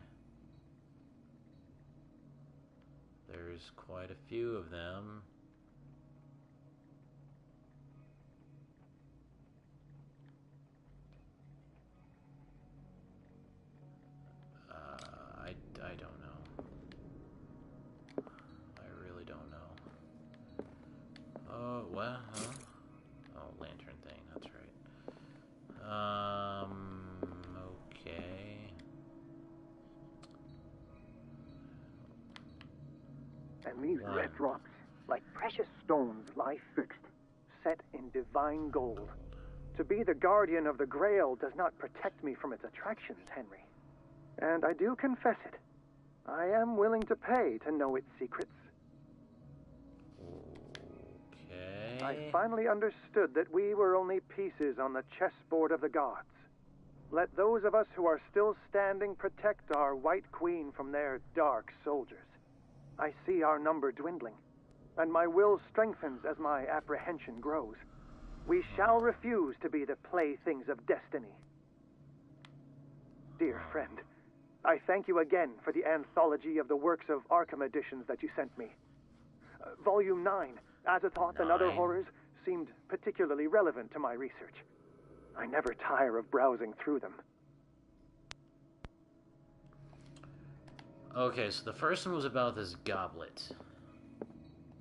There's quite a few of them. I don't know. I really don't know. Oh, well, huh? Oh, lantern thing, that's right. Okay. And these red rocks, like precious stones, lie fixed, set in divine gold. To be the guardian of the Grail does not protect me from its attractions, Henry. And I do confess it. I am willing to pay to know its secrets. Okay. I finally understood that we were only pieces on the chessboard of the gods. Let those of us who are still standing protect our White Queen from their dark soldiers. I see our number dwindling, and my will strengthens as my apprehension grows. We shall refuse to be the playthings of destiny. Dear friend, I thank you again for the anthology of the works of Arkham Editions that you sent me. Volume 9, Azathoth and Other Horrors, seemed particularly relevant to my research. I never tire of browsing through them. Okay, so the first one was about this goblet.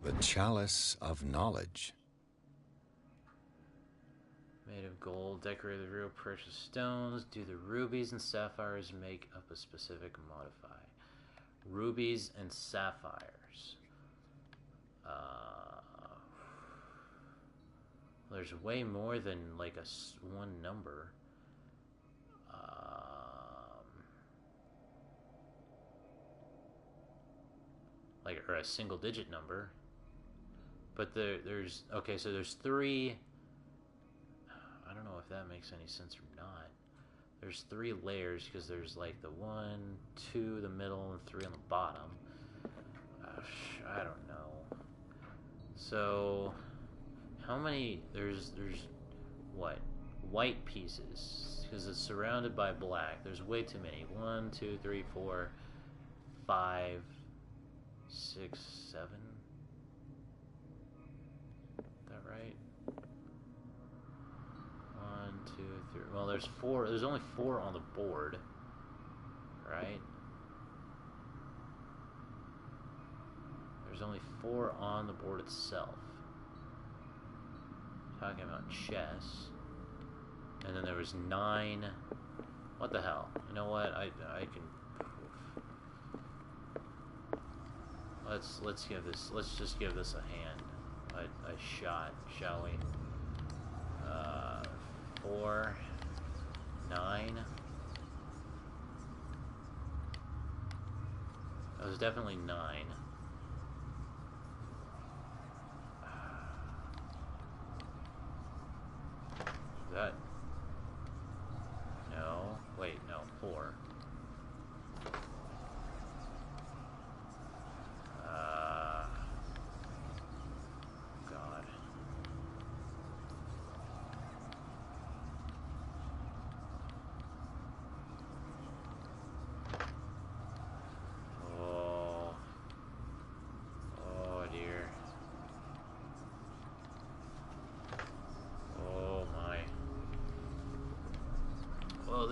The chalice of knowledge. Made of gold, decorated with real precious stones. Do the rubies and sapphires make up a specific modify? Rubies and sapphires. There's way more than like one number. Or a single digit number. But there's okay, so there's 3. I don't know if that makes any sense or not. There's 3 layers because there's like the 1, 2, the middle, and 3 on the bottom. I don't know. So, how many? There's what? White pieces because it's surrounded by black. There's way too many. 1, 2, 3, 4, 5, 6, 7. Is that right? 1, 2, 3. Well, there's 4. There's only 4 on the board, right? There's only 4 on the board itself. Talking about chess. And then there was 9. What the hell? You know what? I can. Let's give this. Let's just give this a hand. A shot, shall we? 4, 9. That was definitely 9. That? No. Wait, no. 4.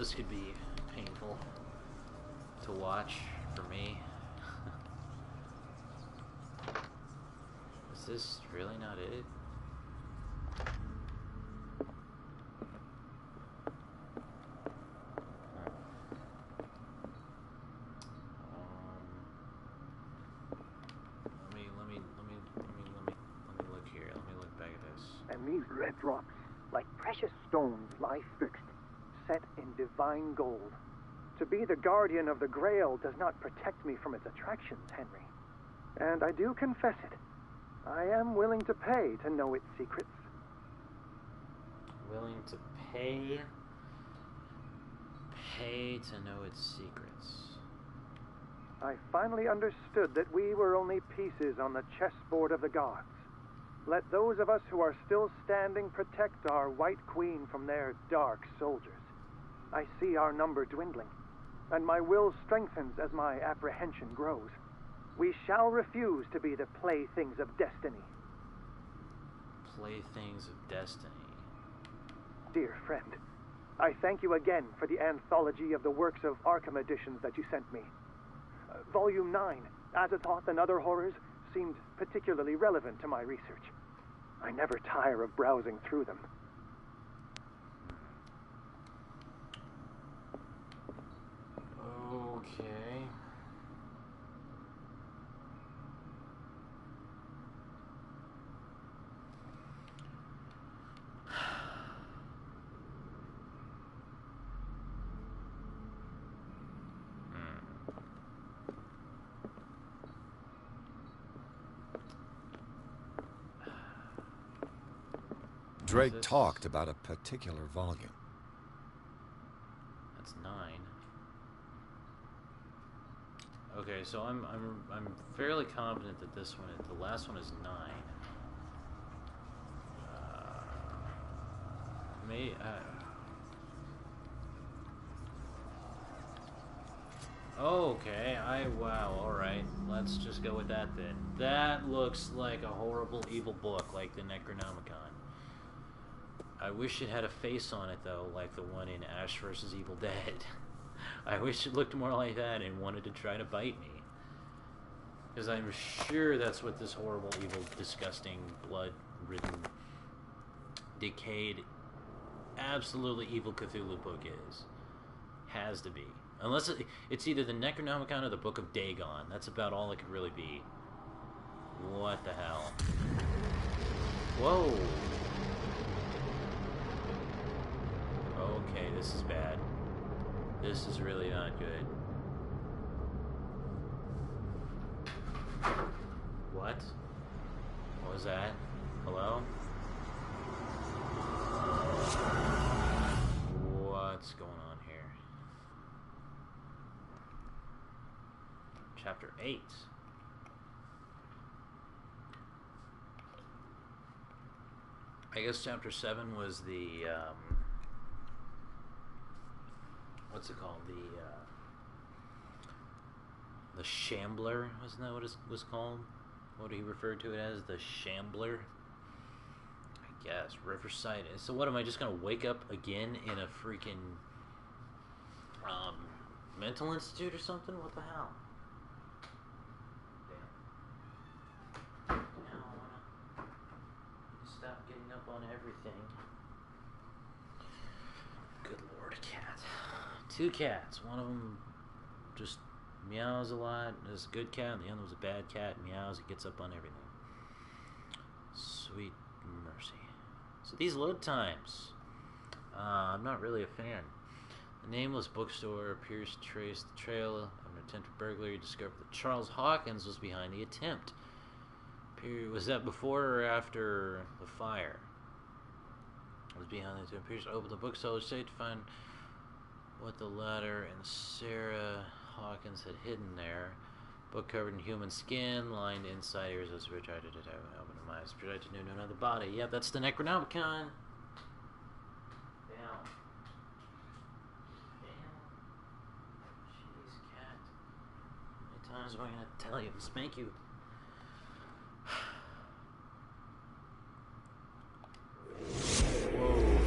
this could be painful to watch for me. Is this really not it? Let me look here. Let me look back at this. And these red drops, like precious stones, lie fixed, set in divine gold. To be the guardian of the Grail does not protect me from its attractions, Henry. And I do confess it. I am willing to pay to know its secrets. Willing to pay? Pay to know its secrets. I finally understood that we were only pieces on the chessboard of the gods. Let those of us who are still standing protect our White Queen from their dark soldiers. I see our number dwindling, and my will strengthens as my apprehension grows. We shall refuse to be the playthings of destiny. Playthings of destiny. Dear friend, I thank you again for the anthology of the works of Arkham editions that you sent me. Volume 9, Azathoth and Other Horrors, seemed particularly relevant to my research. I never tire of browsing through them. Okay. Drake talked about a particular volume. That's 9. Okay, so I'm fairly confident that this one, the last one is 9. Okay, wow, alright. Let's just go with that then. That looks like a horrible evil book, like the Necronomicon. I wish it had a face on it, though, like the one in Ash vs. Evil Dead. I wish it looked more like that and wanted to try to bite me. Because I'm sure that's what this horrible, evil, disgusting, blood-ridden, decayed, absolutely evil Cthulhu book is. Has to be. Unless it's either the Necronomicon or the Book of Dagon. That's about all it could really be. What the hell? Whoa! Okay, this is bad. This is really not good. What? What was that? Hello? What's going on here? Chapter 8. I guess chapter 7 was the, what's it called? The Shambler, wasn't that what it was called? What he referred to it as? The Shambler? I guess. Riverside. So what, am I just gonna wake up again in a freaking, mental institute or something? What the hell? Damn. Now I wanna stop getting up on everything. Good lord, a cat. 2 cats. One of them just meows a lot. Is a good cat. The other was a bad cat. Meows. It gets up on everything. Sweet mercy. So these load times. I'm not really a fan. The nameless bookstore appears to trace the trail of an attempted burglary. Discovered that Charles Hawkins was behind the attempt. Was that before or after the fire? Was behind the attempt. Appears to open the bookseller's safe to find what the latter and Sarah Hawkins had hidden there. Book covered in human skin, lined inside ears as projected to open the eyes, projected to another body. Yep, that's the Necronomicon. Damn. Jeez, cat. How many times am I gonna tell you and spank you? Whoa.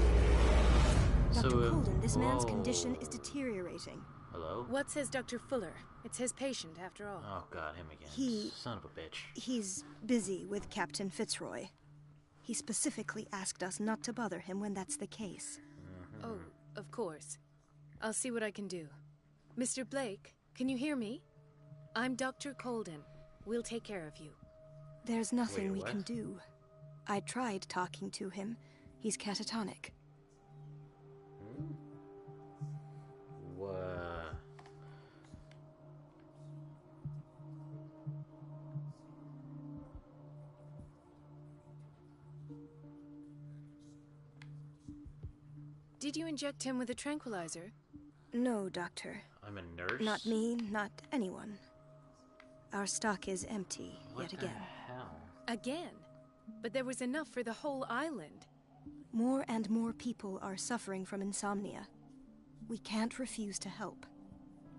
Dr. So, Colden, This man's condition Whoa. is deteriorating. Hello? What says Dr. Fuller? It's his patient, after all. Oh god, him again. He- Son of a bitch. He's busy with Captain Fitzroy. He specifically asked us not to bother him when that's the case. Oh, of course. I'll see what I can do. Mr. Blake, can you hear me? I'm Dr. Colden. We'll take care of you. There's nothing Wait, we can what? do. I tried talking to him. He's catatonic. What? Did you inject him with a tranquilizer? No, Doctor. I'm a nurse? Not me, not anyone. Our stock is empty What yet the again. hell? Again? But there was enough for the whole island. More and more people are suffering from insomnia. We can't refuse to help.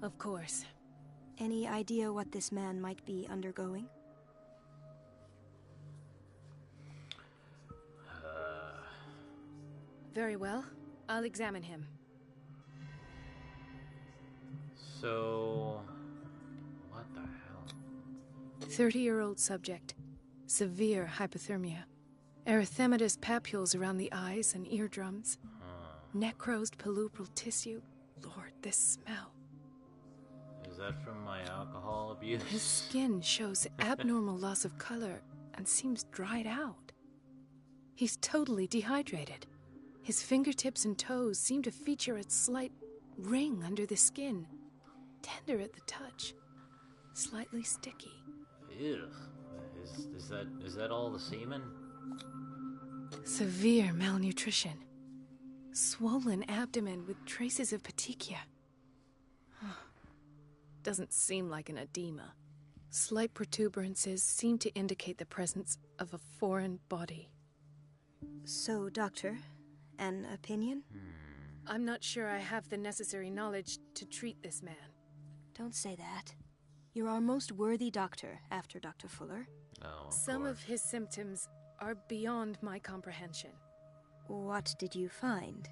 Of course. Any idea what this man might be undergoing? Very well. I'll examine him. So... what the hell? 30-year-old subject. Severe hypothermia. Erythematous papules around the eyes and eardrums. Necrosed palpebral tissue. Lord, this smell. Is that from my alcohol abuse? His skin shows abnormal loss of color and seems dried out. He's totally dehydrated. His fingertips and toes seem to feature a slight ring under the skin. Tender at the touch. Slightly sticky. Ew. Is that all the semen? Severe malnutrition. Swollen abdomen with traces of petechia. Doesn't seem like an edema. Slight protuberances seem to indicate the presence of a foreign body. So, Doctor, an opinion? I'm not sure I have the necessary knowledge to treat this man. Don't say that. You're our most worthy doctor after Dr. Fuller. Oh, Some course. of his symptoms are beyond my comprehension. What did you find?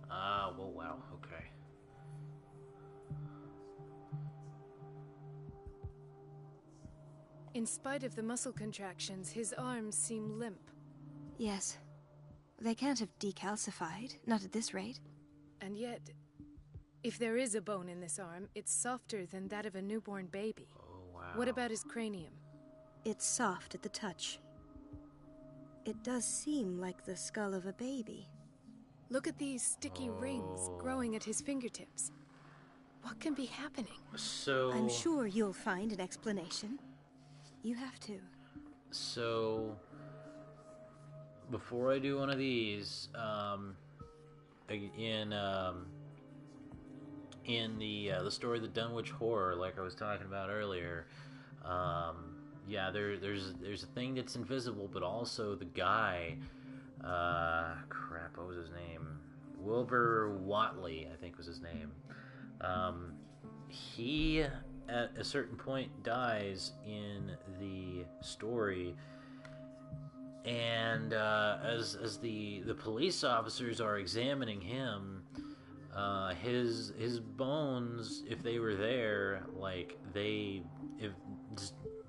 Well, wow, okay. In spite of the muscle contractions, his arms seem limp. Yes. They can't have decalcified, not at this rate. And yet, if there is a bone in this arm, it's softer than that of a newborn baby. Oh, wow. What about his cranium? It's soft at the touch. It does seem like the skull of a baby. Look at these sticky rings growing at his fingertips. What can be happening? So... I'm sure you'll find an explanation. You have to. So... before I do one of these, in the story of the Dunwich Horror, like I was talking about earlier, yeah, there's a thing that's invisible, but also the guy, crap, what was his name? Wilbur Watley, I think was his name. He, at a certain point, dies in the story. And as the police officers are examining him, his bones, if they were there, like they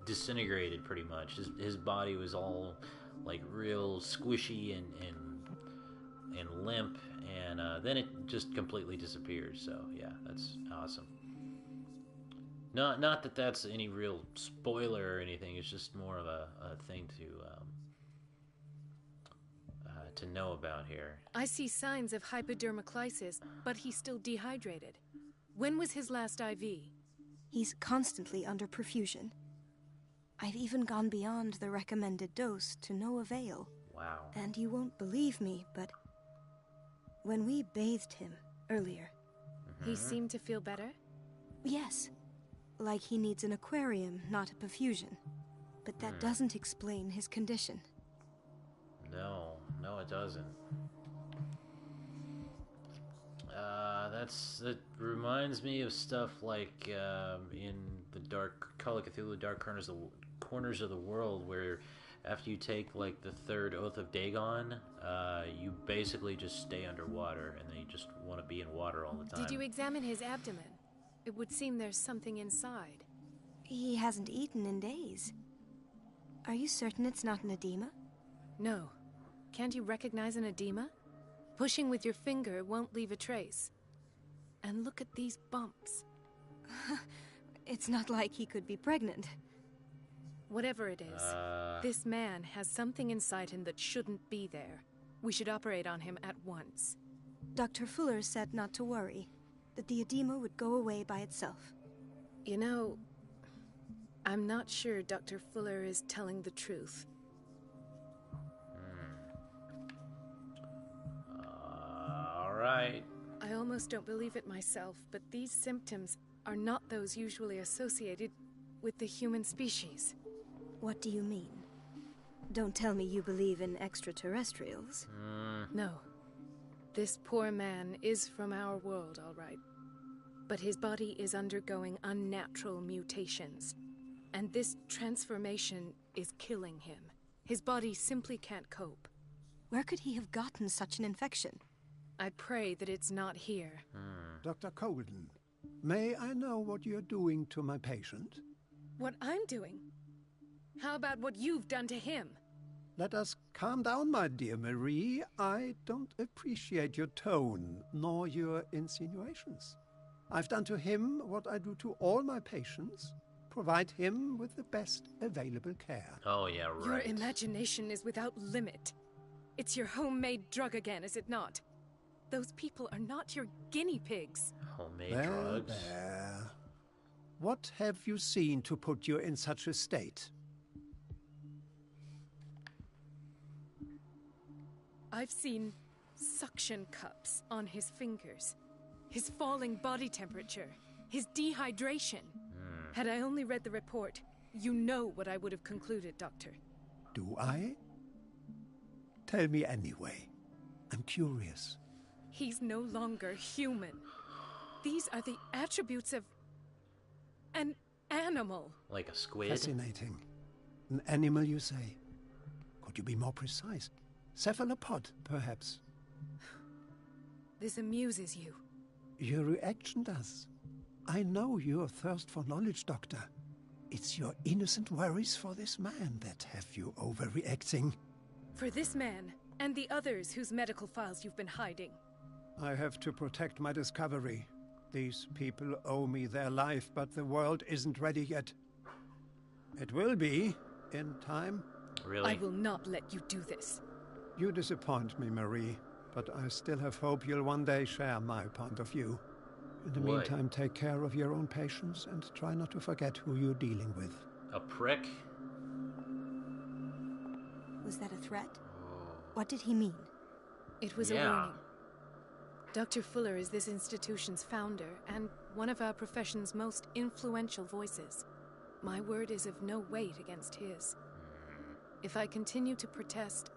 disintegrated pretty much. His body was all like real squishy and limp, and then it just completely disappeared. So yeah, that's awesome. Not that that's any real spoiler or anything. It's just more of a thing to know about here. I see signs of hypodermoclysis, but he's still dehydrated. When was his last IV? He's constantly under perfusion. I've even gone beyond the recommended dose to no avail. Wow. And you won't believe me, but when we bathed him earlier, He seemed to feel better? yes, like he needs an aquarium, not a perfusion. But that doesn't explain his condition. No, it doesn't. That reminds me of stuff like in the Call of Cthulhu, Dark Corners of the World, where after you take, like, the third Oath of Dagon, you basically just stay underwater, and then you just want to be in water all the time. Did you examine his abdomen? It would seem there's something inside. He hasn't eaten in days. Are you certain it's not an edema? No. Can't you recognize an edema? Pushing with your finger won't leave a trace. And look at these bumps. It's not like he could be pregnant. Whatever it is, this man has something inside him that shouldn't be there. We should operate on him at once. Dr. Fuller said not to worry, that the edema would go away by itself. You know, I'm not sure Dr. Fuller is telling the truth. All right. I almost don't believe it myself, but these symptoms are not those usually associated with the human species. What do you mean? Don't tell me you believe in extraterrestrials. No. This poor man is from our world, all right. But his body is undergoing unnatural mutations. And this transformation is killing him. His body simply can't cope. Where could he have gotten such an infection? I pray that it's not here. Dr. Colden, may I know what you're doing to my patient? What I'm doing? How about what you've done to him? Let us calm down, my dear Marie. I don't appreciate your tone, nor your insinuations. I've done to him what I do to all my patients. Provide him with the best available care. Oh, yeah, right. Your imagination is without limit. It's your homemade drug again, is it not? Those people are not your guinea pigs. Homemade There, drugs. there. What have you seen to put you in such a state? I've seen suction cups on his fingers, his falling body temperature, his dehydration. Had I only read the report, you know what I would have concluded, Doctor. Do I? Tell me anyway. I'm curious. He's no longer human. These are the attributes of an animal. Like a squid? Fascinating. An animal, you say? Could you be more precise? Cephalopod, perhaps? This amuses you. Your reaction does. I know your thirst for knowledge, Doctor. It's your innocent worries for this man that have you overreacting. For this man, and the others whose medical files you've been hiding. I have to protect my discovery. These people owe me their life, but the world isn't ready yet. It will be, in time. Really? I will not let you do this. You disappoint me, Marie, but I still have hope you'll one day share my point of view. In the What? meantime, take care of your own patients and try not to forget who you're dealing with. A prick? Was that a threat? What did he mean? It was a warning. Dr. Fuller is this institution's founder and one of our profession's most influential voices. My word is of no weight against his. If I continue to protest,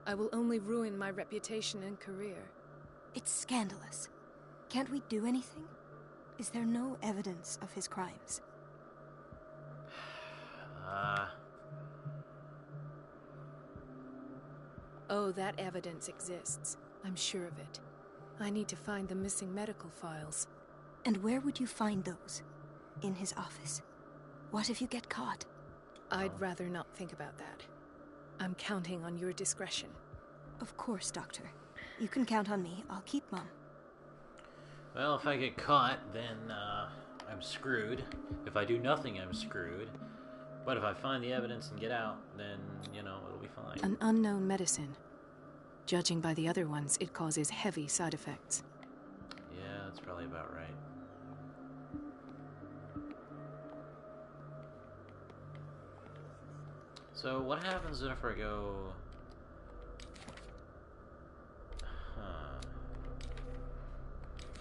I will only ruin my reputation and career. It's scandalous. Can't we do anything? Is there no evidence of his crimes? Oh, that evidence exists. I'm sure of it. I need to find the missing medical files. And where would you find those? In his office? What if you get caught? I'd rather not think about that. I'm counting on your discretion. Of course, Doctor. You can count on me. I'll keep Mom. Well, if I get caught, then I'm screwed. If I do nothing, I'm screwed. But if I find the evidence and get out, then, you know, it'll be fine. An unknown medicine. Judging by the other ones, it causes heavy side effects. Yeah, that's probably about right. So, what happens if I go...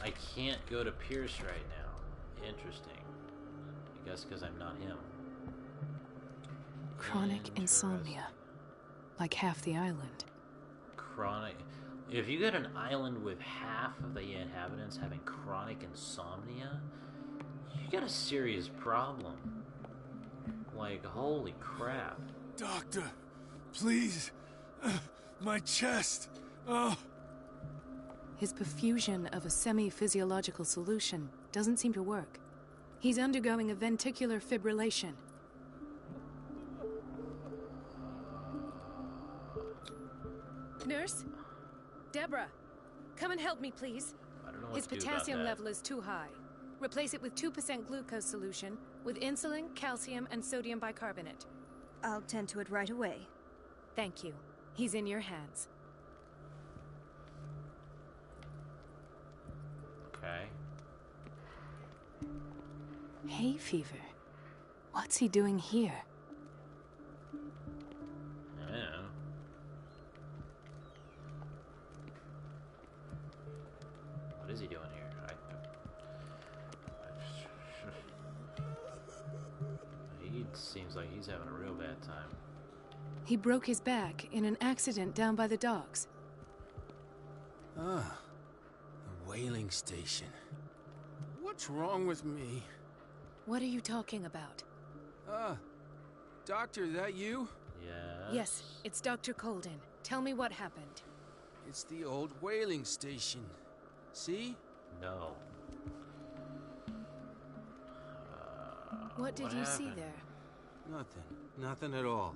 I can't go to Pierce right now. Interesting. I guess because I'm not him. Chronic insomnia. Like half the island. Chronic... If you got an island with half of the inhabitants having chronic insomnia, you got a serious problem. Like, holy crap. Doctor, Please. My chest. Oh. His perfusion of a semi-physiological solution doesn't seem to work. He's undergoing a ventricular fibrillation. Nurse? Deborah, come and help me, please. I don't know what His to do about potassium that. level is too high. Replace it with 2% glucose solution with insulin, calcium, and sodium bicarbonate. I'll tend to it right away. Thank you. He's in your hands. Okay. Hay fever. What's he doing here? I don't know. What is he doing here? He seems like he's having a real bad time. He broke his back in an accident down by the docks. Ah, the whaling station. What's wrong with me? What are you talking about? Doctor, that you? Yeah. Yes, it's Dr. Colden. Tell me what happened. It's the old whaling station. See? No. What did you see happened? there? Nothing at all.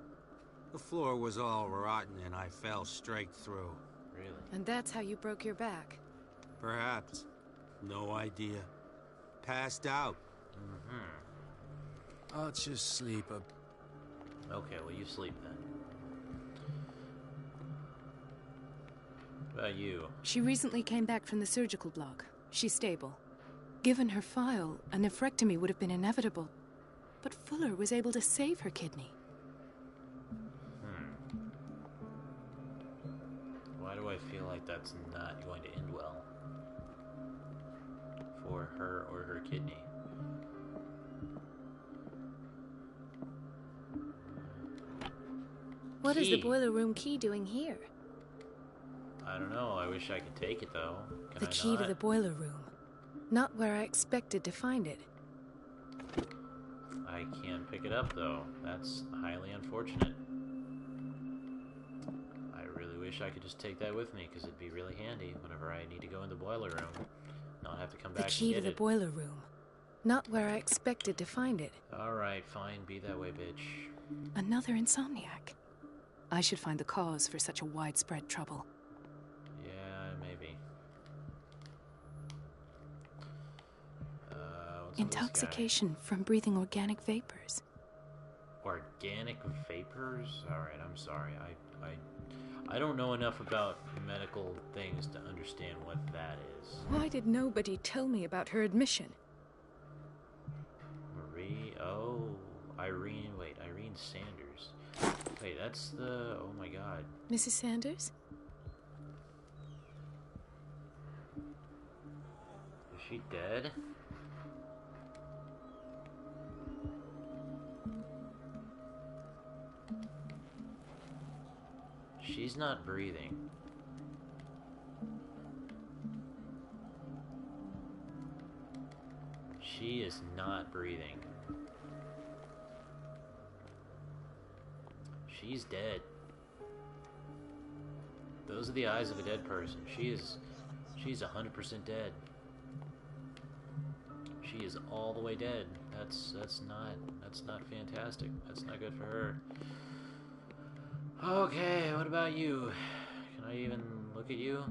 The floor was all rotten and I fell straight through. Really? And that's how you broke your back. Perhaps. No idea. Passed out. Mm-hmm. I'll just sleep a... Okay, well, you sleep then. What about you? She recently came back from the surgical block. She's stable. Given her file, a nephrectomy would have been inevitable. But Fuller was able to save her kidney. Why do I feel like that's not going to end well? For her or her kidney? What is the Key. boiler room key doing here? I don't know. I wish I could take it, though. Can The I key not? to the boiler room. Not where I expected to find it. I can't pick it up, though. That's highly unfortunate. I really wish I could just take that with me, because it'd be really handy whenever I need to go in the boiler room. Not have to come The back key and to get the it. boiler room. Not where I expected to find it. Alright, fine. Be that way, bitch. Another insomniac. I should find the cause for such a widespread trouble. Yeah, maybe. What's with this guy? Intoxication from breathing organic vapors. Organic vapors? Alright, I'm sorry. I don't know enough about medical things to understand what that is. Why did nobody tell me about her admission? Marie? Oh, Irene. Wait, Irene Sanders. Wait, that's the... Oh my god. Mrs. Sanders? Is she dead? She's not breathing. She is not breathing. She's dead. Those are the eyes of a dead person. She's 100% dead. She is all the way dead. That's not fantastic. That's not good for her. Okay, what about you? Can I even look at you?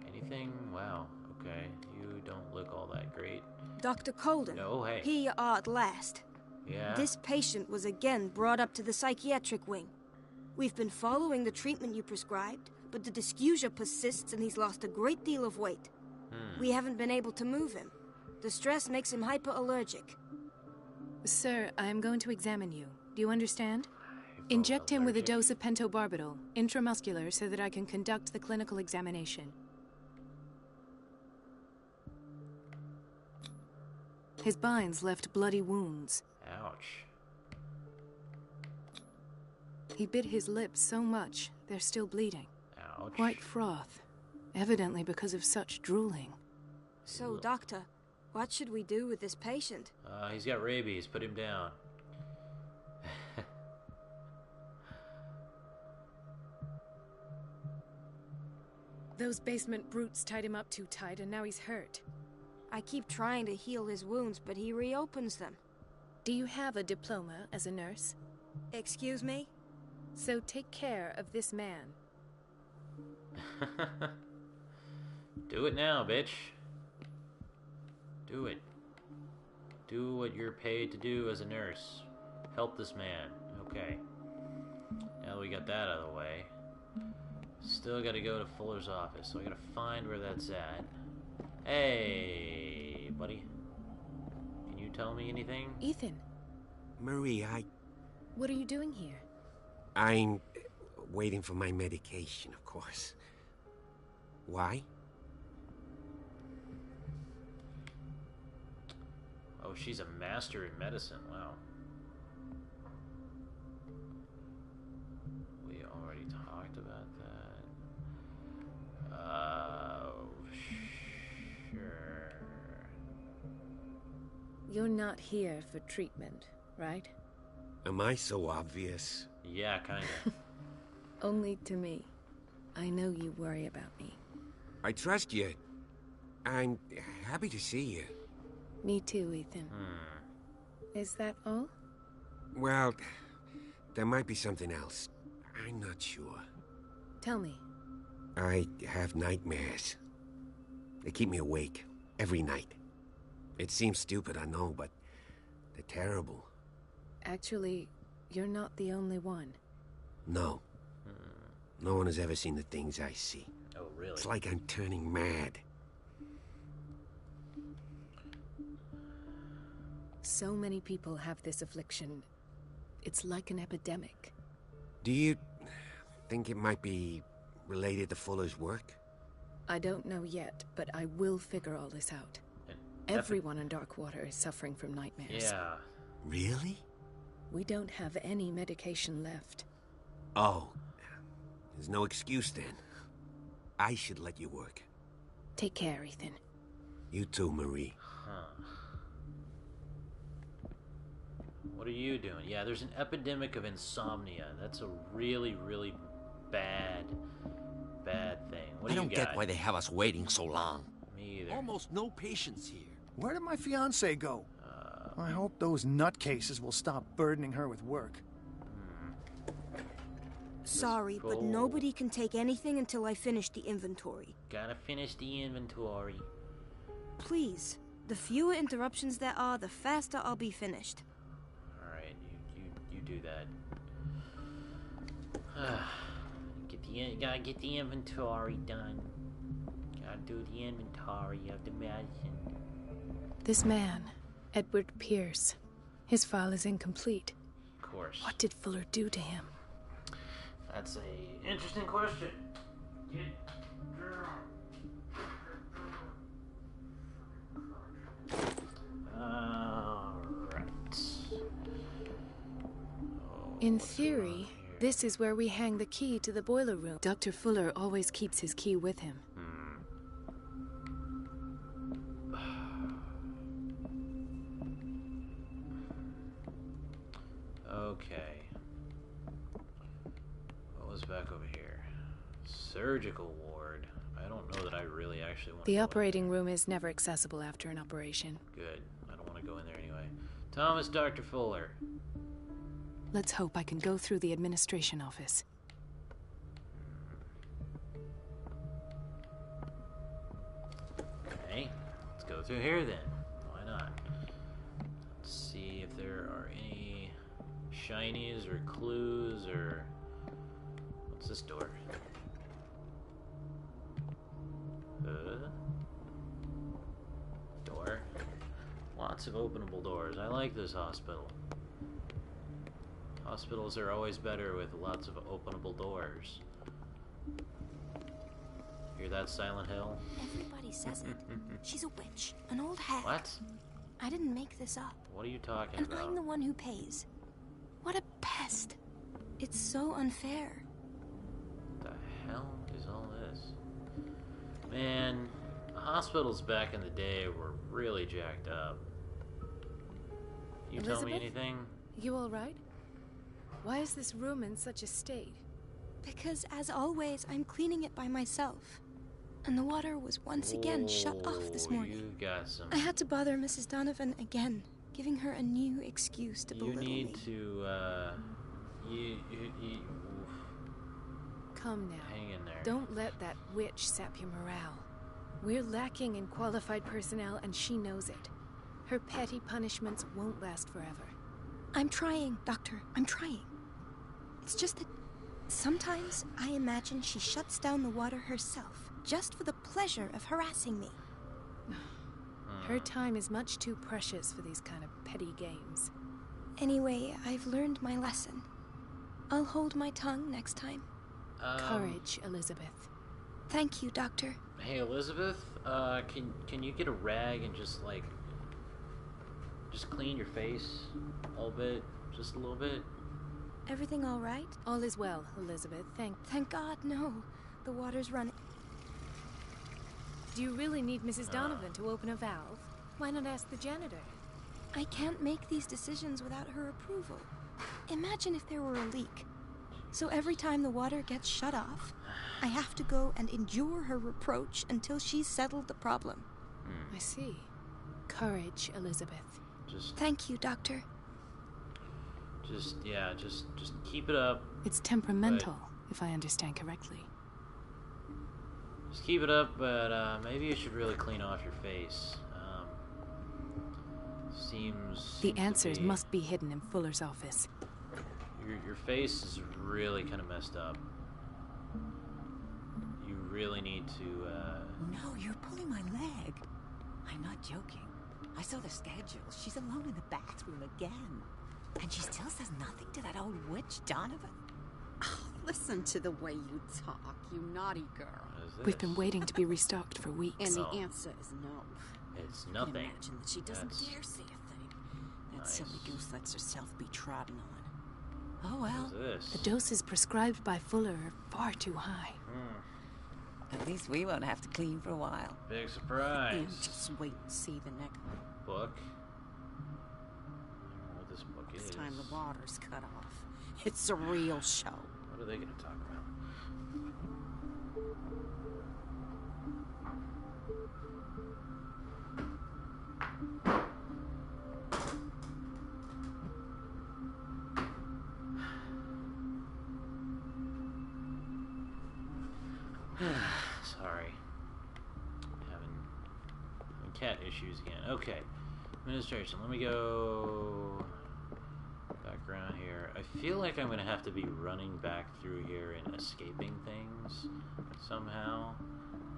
Anything? Wow. Okay, you don't look all that great. Dr. Colden. No, hey. Here you are at last. Yeah? This patient was again brought up to the psychiatric wing. We've been following the treatment you prescribed, but the dysgeusia persists and he's lost a great deal of weight. We haven't been able to move him. The stress makes him hyperallergic. Sir, I'm going to examine you. Do you understand? Inject him with a dose of pentobarbital, intramuscular, so that I can conduct the clinical examination. His binds left bloody wounds. Ouch. He bit his lips so much, they're still bleeding. Ouch. White froth, evidently because of such drooling. So, Doctor, what should we do with this patient? He's got rabies. Put him down. Those basement brutes tied him up too tight, and now he's hurt. I keep trying to heal his wounds, but he reopens them. Do you have a diploma as a nurse? Excuse me? So take care of this man. Do it now, bitch. Do it. Do what you're paid to do as a nurse. Help this man. Okay. Now that we got that out of the way, still gotta go to Fuller's office, so I gotta find where that's at. Hey, buddy. Can you tell me anything? Ethan. Marie, What are you doing here? I'm waiting for my medication, of course. Why? Oh, she's a master in medicine. Wow. We already talked about that. Sure. You're not here for treatment, right? Am I so obvious? Yeah, kinda. Only to me. I know you worry about me. I trust you. I'm happy to see you. Me too, Ethan. Is that all? Well, there might be something else. I'm not sure. Tell me. I have nightmares. They keep me awake every night. It seems stupid, I know, but they're terrible. Actually, you're not the only one. No. No one has ever seen the things I see. Oh, really? It's like I'm turning mad. So many people have this affliction. It's like an epidemic. Do you think it might be related to Fuller's work? I don't know yet, but I will figure all this out. Everyone in Darkwater is suffering from nightmares. Yeah. Really? We don't have any medication left. Oh. There's no excuse then. I should let you work. Take care, Ethan. You too, Marie. Huh. What are you doing? Yeah, there's an epidemic of insomnia. That's a really, really bad thing. What do I you don't got? get why they have us waiting so long. Me either. Almost no patients here. Where did my fiancée go? I hope those nutcases will stop burdening her with work. Sorry, but nobody can take anything until I finish the inventory. Gotta finish the inventory. Please. The fewer interruptions there are, the faster I'll be finished. Alright, you do that. Gotta get the inventory done. Gotta do the inventory of the medicine. This man, Edward Pierce, his file is incomplete. Of course. What did Fuller do to him? That's a interesting question. Alright. In theory, this is where we hang the key to the boiler room. Dr. Fuller always keeps his key with him. Okay. What was back over here? Surgical ward. I don't know that I really actually want to The go operating room is never accessible after an operation. Good. I don't want to go in there anyway. Thomas Dr. Fuller. Let's hope I can go through the administration office. Okay. Let's go through here then. Why not? Let's see if there are any shinies or clues or... What's this door? Door. Lots of openable doors. I like this hospital. Hospitals are always better with lots of openable doors. Hear that, Silent Hill? Everybody says it. She's a witch, an old hag. What? I didn't make this up. What are you talking And about? I'm the one who pays. What a pest. It's so unfair. The hell is all this? Man, hospitals back in the day were really jacked up. You tell me Elizabeth? anything? You all right? Why is this room in such a state? Because, as always, I'm cleaning it by myself. and the water was once again shut off this morning. You got some. I had to bother Mrs. Donovan again, giving her a new excuse to belittle me. You need to, oof. Come now. Hang in there. Don't let that witch sap your morale. We're lacking in qualified personnel, and she knows it. Her petty punishments won't last forever. I'm trying, Doctor. I'm trying. It's just that sometimes I imagine she shuts down the water herself, just for the pleasure of harassing me. Her time is much too precious for these kind of petty games. Anyway, I've learned my lesson. I'll hold my tongue next time. Courage, Elizabeth. Thank you, Doctor. Hey, Elizabeth, can you get a rag and just clean your face a little bit? Just a little bit? Everything all right? All is well, Elizabeth. Thank God, no. The water's running. Do you really need Mrs. Donovan to open a valve? Why not ask the janitor? I can't make these decisions without her approval. Imagine if there were a leak. So every time the water gets shut off, I have to go and endure her reproach until she's settled the problem. I see. Courage, Elizabeth. Thank you, Doctor. Just keep it up. It's temperamental, if I understand correctly. Just keep it up, but maybe you should really clean off your face. Seems the answers must be hidden in Fuller's office. Your face is really kind of messed up. You really need to, No, you're pulling my leg. I'm not joking. I saw the schedule. She's alone in the bathroom again. And she still says nothing to that old witch, Donovan. Oh, listen to the way you talk, you naughty girl. We've been waiting to be restocked for weeks. And the answer is no. It's nothing. I can imagine that she doesn't dare say a thing. That silly goose lets herself be trodden on. Oh, well. The doses prescribed by Fuller are far too high. At least we won't have to clean for a while. Big surprise. And just wait and see the next book. I don't know what this book is. This time the water's cut off. It's a real show. What are they going to talk about? Sorry. Having cat issues again. Okay. Administration. Let me go back around here. I feel like I'm going to have to be running back through here and escaping things somehow.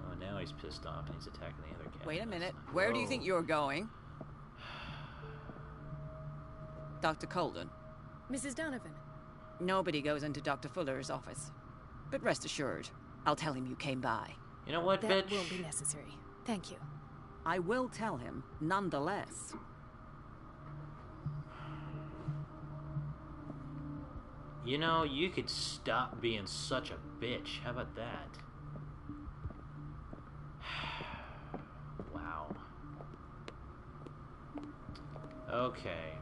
Oh, now he's pissed off and he's attacking the other cat. Wait a minute. Where do you think you're going? Dr. Colden. Mrs. Donovan. Nobody goes into Dr. Fuller's office. But rest assured, I'll tell him you came by. You know what, that bitch? Won't be necessary. Thank you. I will tell him, nonetheless. You know, you could stop being such a bitch. How about that? Wow. Okay.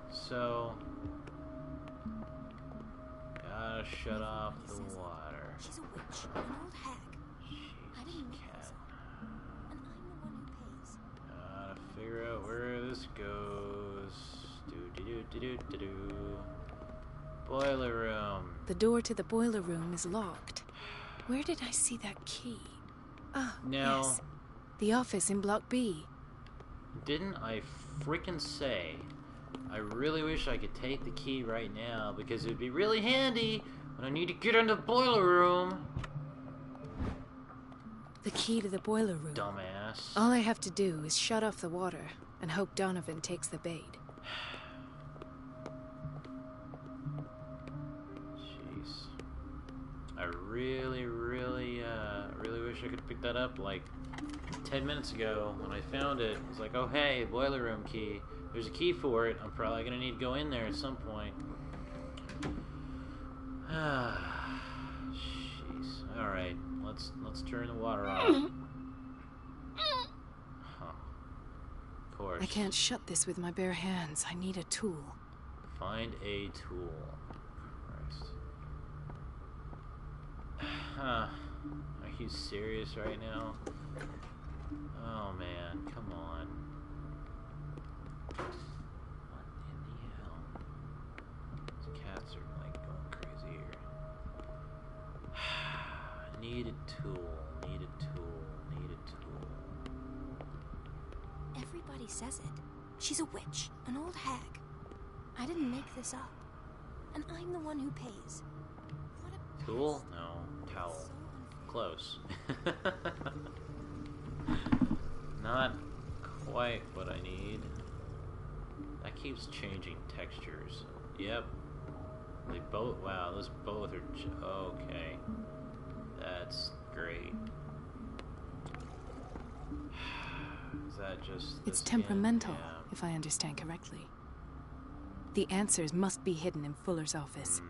So... gotta shut off the water. She's a witch, an old hag. I didn't make this up. And I'm the one who pays. Gotta figure out where this goes. Do. Boiler room. The door to the boiler room is locked. Where did I see that key? Ah, now, yes. The office in Block B. Didn't I freaking say I really wish I could take the key right now because it would be really handy when I need to get into the boiler room. The key to the boiler room. Dumbass. All I have to do is shut off the water and hope Donovan takes the bait. Jeez. I really wish I could pick that up like 10 minutes ago when I found it. I was like, oh hey, boiler room key. There's a key for it. I'm probably gonna need to go in there at some point. Jeez. Alright, let's turn the water off. Huh. Of course. I can't shut this with my bare hands. I need a tool. Find a tool. Christ. Huh. I you serious right now? Oh man, come on. What in the hell? These cats are like going crazy here. Need a tool, need a tool, need a tool. Everybody says it. She's a witch, an old hag. I didn't make this up. And I'm the one who pays. What a Tool? No, towel. So Close. Not quite what I need. That keeps changing textures. Yep. They both, wow, those both are, okay. That's great. Is that just the It's skin? temperamental, Yeah. if I understand correctly. The answers must be hidden in Fuller's office.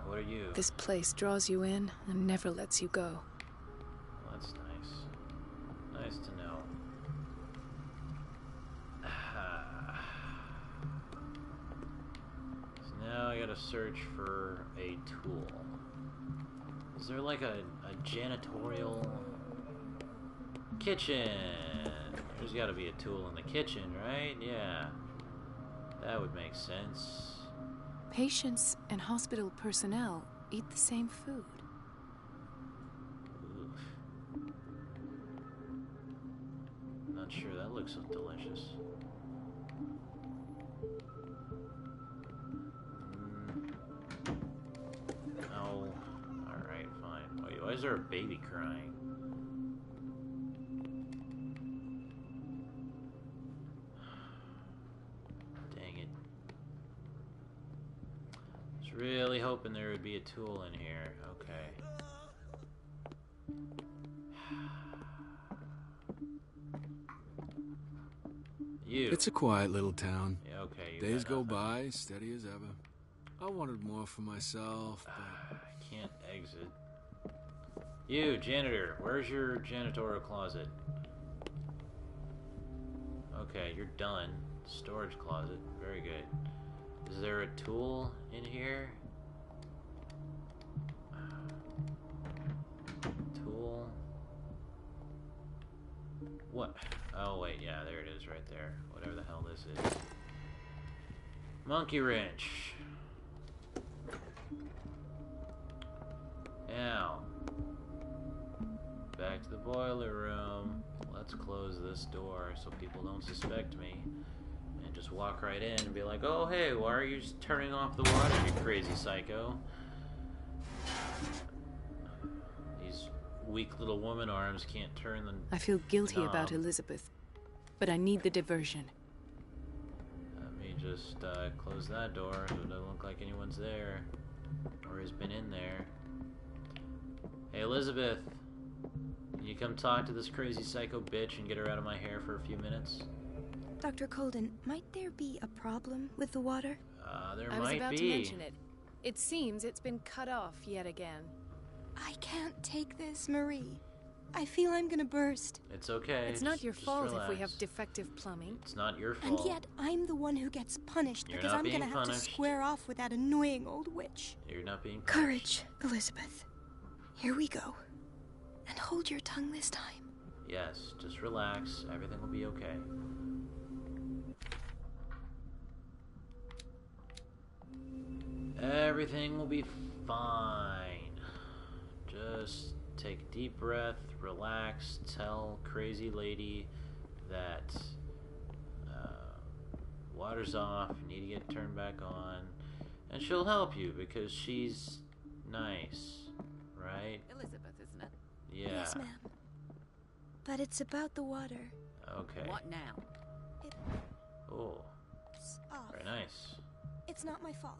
What are you? This place draws you in and never lets you go. Well, that's nice. Nice to know. So now I gotta search for a tool. Is there like a janitorial kitchen? There's gotta be a tool in the kitchen, right? Yeah. That would make sense. Patients and hospital personnel eat the same food. Oof. Not sure that looks so delicious. No. Alright, fine. Wait, why is there a baby crying? Dang it. I was really hoping there would be a tool in here. Okay. You. It's a quiet little town. Yeah, okay. You Days got go nothing. by, steady as ever. I wanted more for myself, but... I can't exit. You, janitor, where's your janitorial closet? Okay, you're done. Storage closet, very good. Is there a tool in here? Tool? What? Oh wait, yeah, there it is right there. Whatever the hell this is. Monkey wrench. Now, back to the boiler room. Let's close this door so people don't suspect me. And just walk right in and be like, oh hey, why are you just turning off the water, you crazy psycho? These weak little woman arms can't turn the I feel guilty about knob. Elizabeth, but I need the diversion. Let me just close that door so it doesn't look like anyone's there. Or has been in there. Hey Elizabeth, can you come talk to this crazy psycho bitch and get her out of my hair for a few minutes? Dr. Colden, might there be a problem with the water? There I was might about be. to mention it. It seems it's been cut off yet again. I can't take this, Marie. I feel I'm gonna burst. It's okay. It's not your just fault if we relax. have defective plumbing. It's not your And fault. yet, I'm the one who gets punished You're because not I'm being gonna have to punished. square off with that annoying old witch. You're not being punished. Courage, Elizabeth. Here we go. And hold your tongue this time. Yes, just relax. Everything will be okay. Everything will be fine. Just take a deep breath, relax, tell crazy lady that water's off, you need to get turned back on, and she'll help you because she's nice, right? Elizabeth, isn't it? Yeah. Yes, ma'am. But it's about the water. Okay. What now? Oh, It's off. very nice. It's not my fault.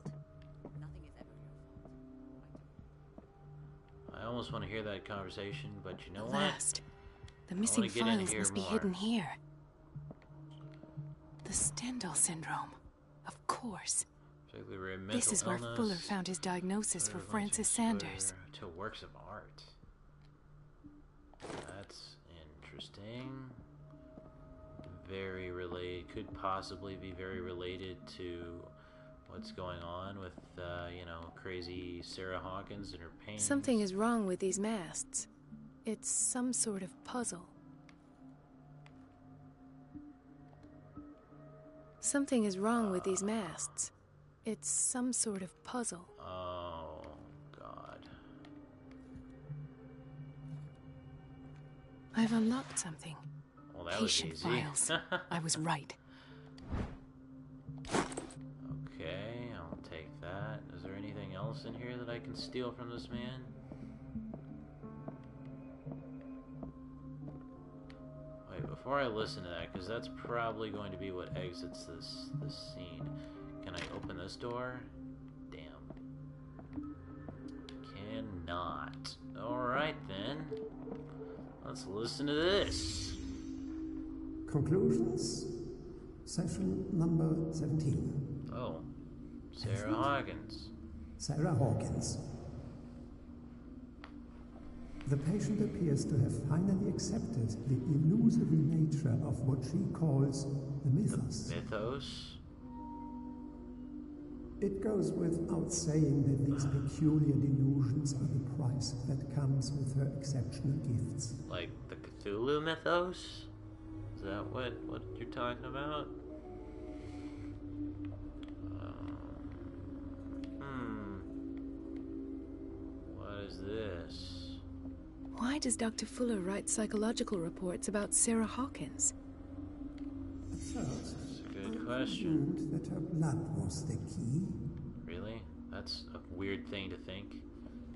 Nothing is ever your fault. I almost want to hear that conversation, but you know At what? last. The missing get in files here must be more. hidden here. The Stendhal syndrome. Of course. Particularly mental This is where illness, Fuller found his diagnosis for other Francis functions Sanders. to works of art. That's interesting. Very related, could possibly be very related to what's going on with, you know, crazy Sarah Hawkins and her pain. Something is wrong with these masts. It's some sort of puzzle. Something is wrong with these masts. It's some sort of puzzle. Oh, God. I've unlocked something. Well, that Patient was easy. files. I was right. Okay, I'll take that. Is there anything else in here that I can steal from this man? Wait, before I listen to that, because that's probably going to be what exits this scene. Can I open this door? Damn. Cannot. Alright then. Let's listen to this. Conclusions. Session number 17. Oh. Sarah Hawkins. Sarah Hawkins. The patient appears to have finally accepted the illusory nature of what she calls the mythos. Mythos? It goes without saying that these peculiar delusions are the price that comes with her exceptional gifts. Like the Cthulhu mythos? Is that what you're talking about? What is this? Why does Dr. Fuller write psychological reports about Sarah Hawkins? First, That's a good question. that her blood was the key. Really? That's a weird thing to think.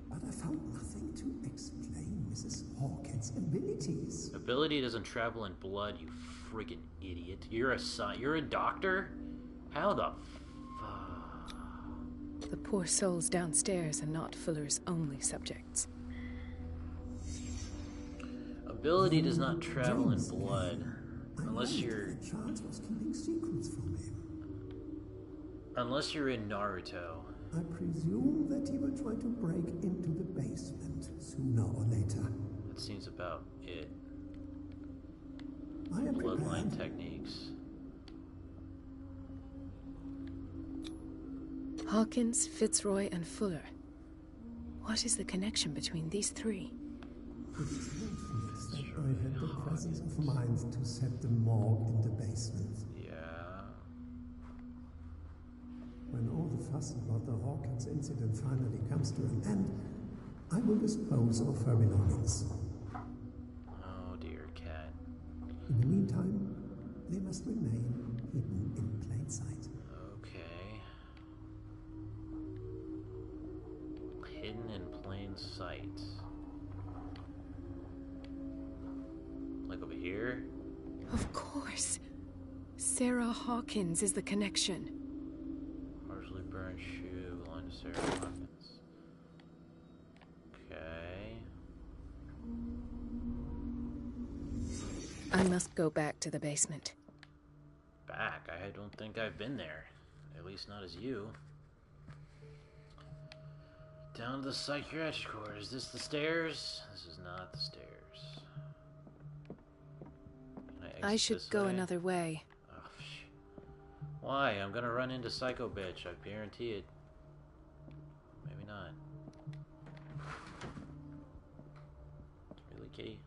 But I found nothing to explain Mrs. Hawkins' abilities. Ability doesn't travel in blood, you friggin' idiot. You're a doctor? How the The poor souls downstairs are not Fuller's only subjects. Ability does not travel in blood. Unless you're... Chance was keeping secrets from him. Unless you're in Naruto. I presume that he will try to break into the basement sooner or later. That seems about it. I am Bloodline prepared. techniques. Hawkins, Fitzroy, and Fuller. What is the connection between these three? It is fortunate that I had the presence of mind to set the morgue in the basement. Yeah. When all the fuss about the Hawkins incident finally comes to an end, I will dispose of her belongings. Oh dear, cat. In the meantime, they must remain hidden in plain sight. Okay. Hidden in plain sight. Like over here? Of course. Sarah Hawkins is the connection. Partially burned shoe belonging to Sarah Hawkins. Okay. I must go back to the basement. Back? I don't think I've been there. At least not as you. Down to the psychiatric ward. Is this the stairs? This is not the stairs. Can I I exit should this go way? another way. Oh, why? I'm gonna run into Psycho Bitch. I guarantee it. Maybe not. Really, kitty?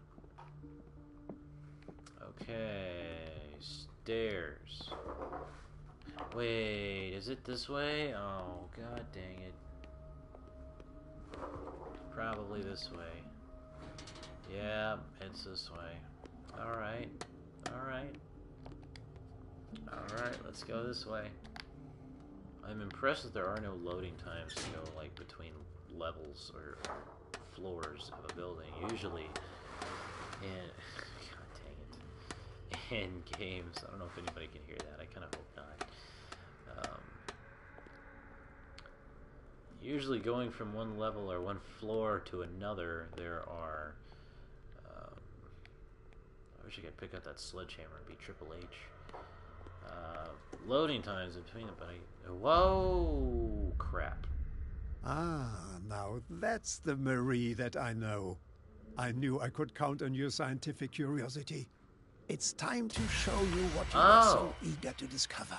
Okay. Stairs. Wait, is it this way? Oh, god dang it. Probably this way. Yeah, it's this way. Alright. Alright. Alright, let's go this way. I'm impressed that there are no loading times to go, like, between levels or floors of a building. Usually, in... God dang it. In games, I don't know if anybody can hear that. I kind of hope not. Usually going from one level or one floor to another, there are... I wish I could pick up that sledgehammer and be Triple H. Loading times between them, but whoa! Crap. Ah, now that's the Marie that I know. I knew I could count on your scientific curiosity. It's time to show you what you are so eager to discover.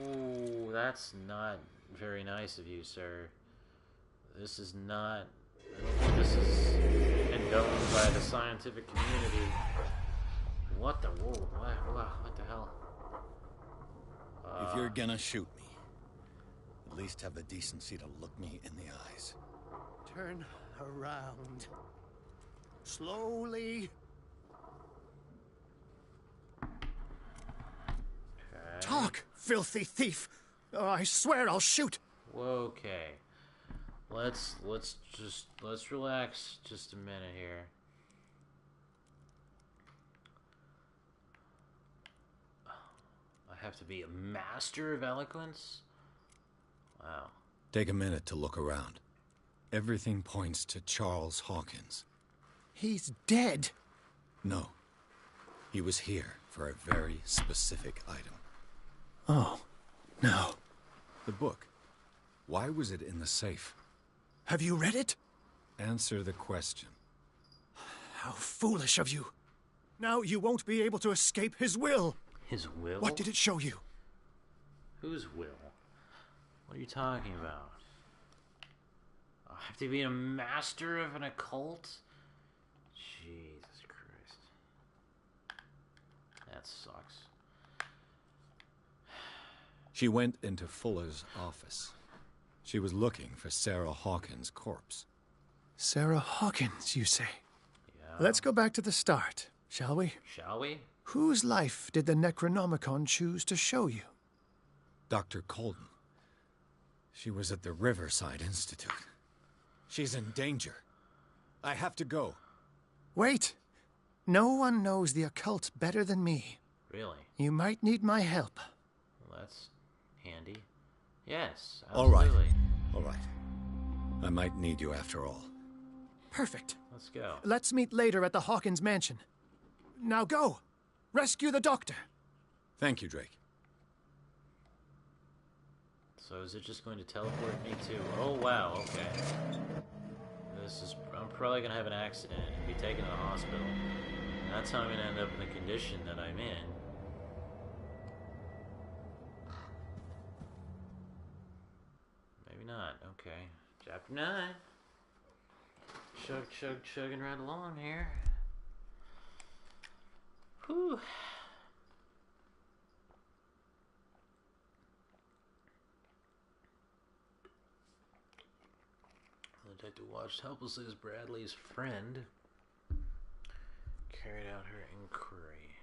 Ooh, that's not very nice of you, sir. This is not... This is condoned by the scientific community. What the... Whoa, what the hell? If you're gonna shoot me, at least have the decency to look me in the eyes. Turn around. Slowly. Okay. Talk, filthy thief! I swear I'll shoot! Okay. Let's relax just a minute here. I have to be a master of eloquence? Wow. Take a minute to look around. Everything points to Charles Hawkins. He's dead! No. He was here for a very specific item. Oh, no. The book. Why was it in the safe? Have you read it? Answer the question. How foolish of you. Now you won't be able to escape his will. His will? What did it show you? Whose will? What are you talking about? I have to be a master of an occult? Jesus Christ. That sucks. She went into Fuller's office. She was looking for Sarah Hawkins' corpse. Sarah Hawkins, you say? Yeah. Let's go back to the start, shall we? Shall we? Whose life did the Necronomicon choose to show you? Dr. Colden. She was at the Riverside Institute. She's in danger. I have to go. Wait. No one knows the occult better than me. Really? You might need my help. Well, that's handy. Yes, All right. absolutely. All right. I might need you after all. Perfect. Let's go. Let's meet later at the Hawkins mansion. Now go. Rescue the doctor. Thank you, Drake. So is it just going to teleport me to... Oh, wow, okay. I'm probably going to have an accident and be taken to the hospital. And that's how I'm going to end up in the condition that I'm in. Maybe not. Okay. Chapter 9. Chugging right along here. Whew. The detective watched helplessly as Bradley's friend carried out her inquiry.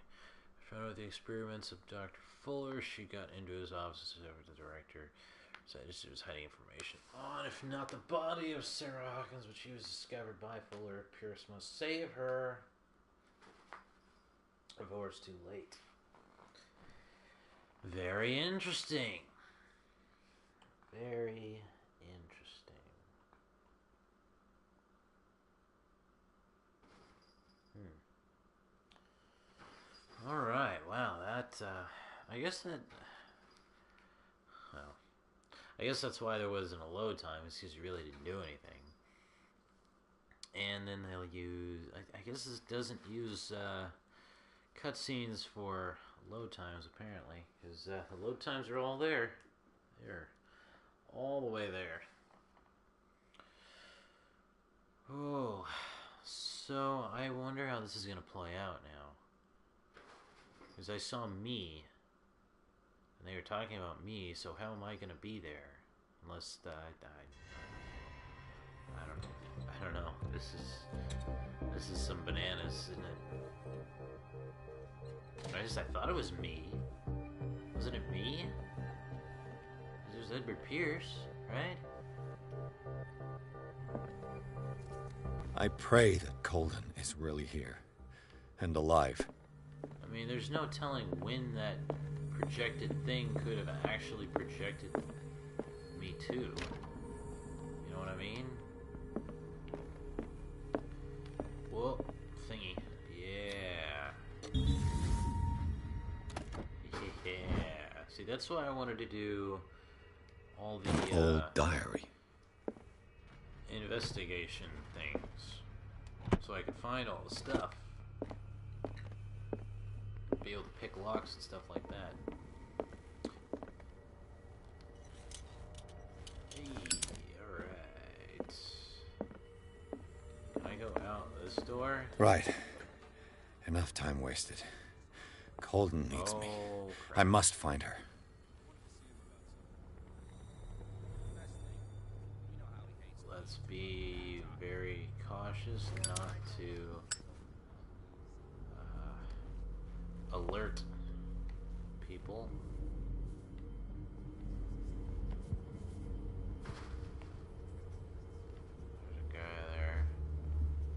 Found out the experiments of Dr. Fuller. She got into his office to discover the director. So she was hiding information on, if not the body of Sarah Hawkins, which she was discovered by Fuller. Pierce must save her before it's too late. Very interesting. Very interesting. Alright, wow, that, I guess that, well, I guess that's why there wasn't a load time, is because you really didn't do anything. And then they'll use, I guess this doesn't use, cutscenes for load times, apparently, because the load times are all there. They're all the way there. Oh, so I wonder how this is going to play out now. Because I saw me, and they were talking about me, so how am I going to be there? Unless I don't know. This is some bananas, isn't it? I thought it was me. Wasn't it me? It was Edward Pierce, right? I pray that Colden is really here. And alive. I mean, there's no telling when that projected thing could have actually projected me too. You know what I mean? Whoa, thingy. Yeah. Yeah. See, that's why I wanted to do all the old diary investigation things, so I could find all the stuff, be able to pick locks and stuff like that. store? Right. Enough time wasted. Colden needs me. Crap. I must find her. Let's be very cautious not to alert people. There's a guy there.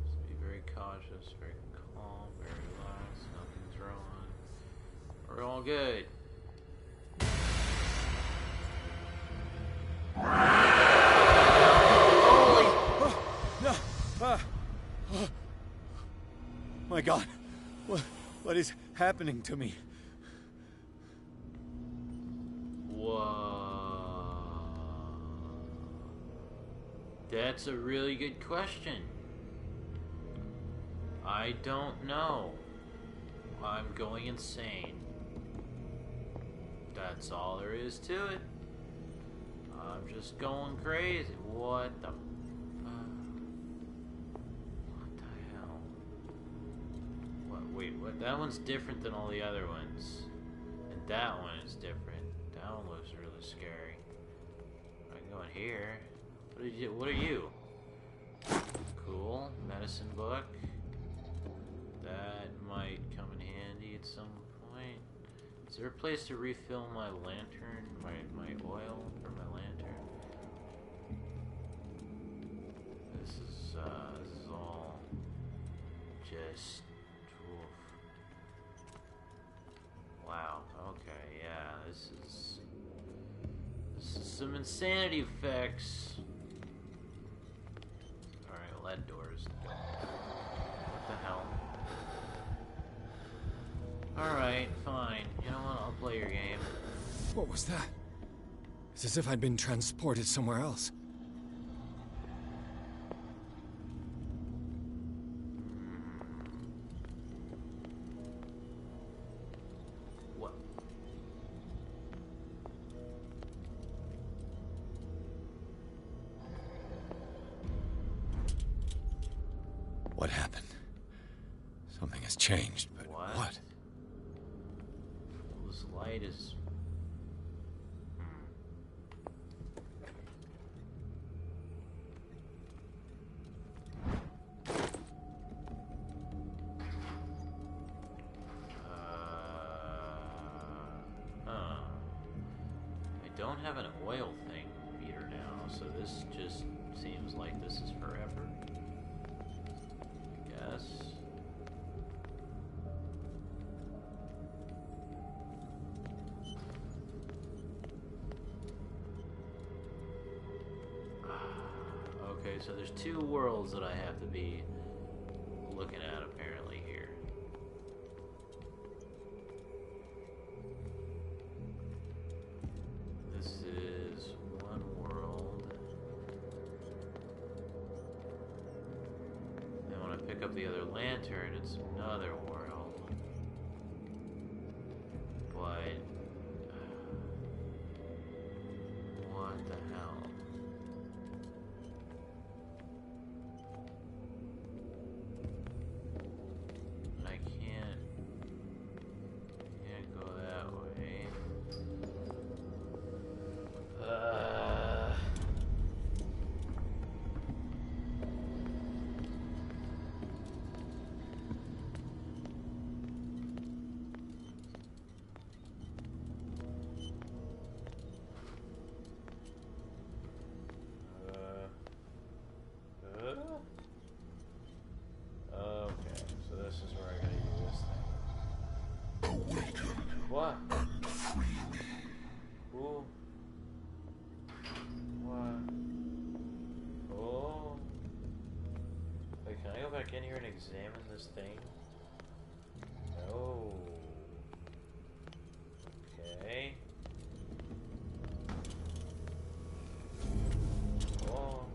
Let's be very cautious, very calm, very relaxed. Nothing's wrong. We're all good. My God, what is happening to me? Whoa. That's a really good question. I don't know. I'm going insane. That's all there is to it. I'm just going crazy. What the... Wait, what? That one's different than all the other ones. And that one is different. That one looks really scary. I can go in here. What are you? Cool. Medicine book. That might come in handy at some point. Is there a place to refill my lantern? My oil for my lantern? This is all just... Wow, okay, yeah, this is some insanity effects. Alright, well that door's gone. What the hell? Alright, fine. You know what, I'll play your game. What was that? It's as if I'd been transported somewhere else. What happened? Something has changed, but what? Well, this light is... I don't have an oil thing meter now, so this just seems like this is forever. Yes. Okay, so there's two worlds that I have to be looking at apparently here. This is one world. Then when I pick up the other lantern, it's another world. But what the hell? I can't go that way. Okay, so this is where I gotta do this thing. What? Ooh. What? Oh. Wait, can I go back in here and examine this thing? No. Okay. Oh.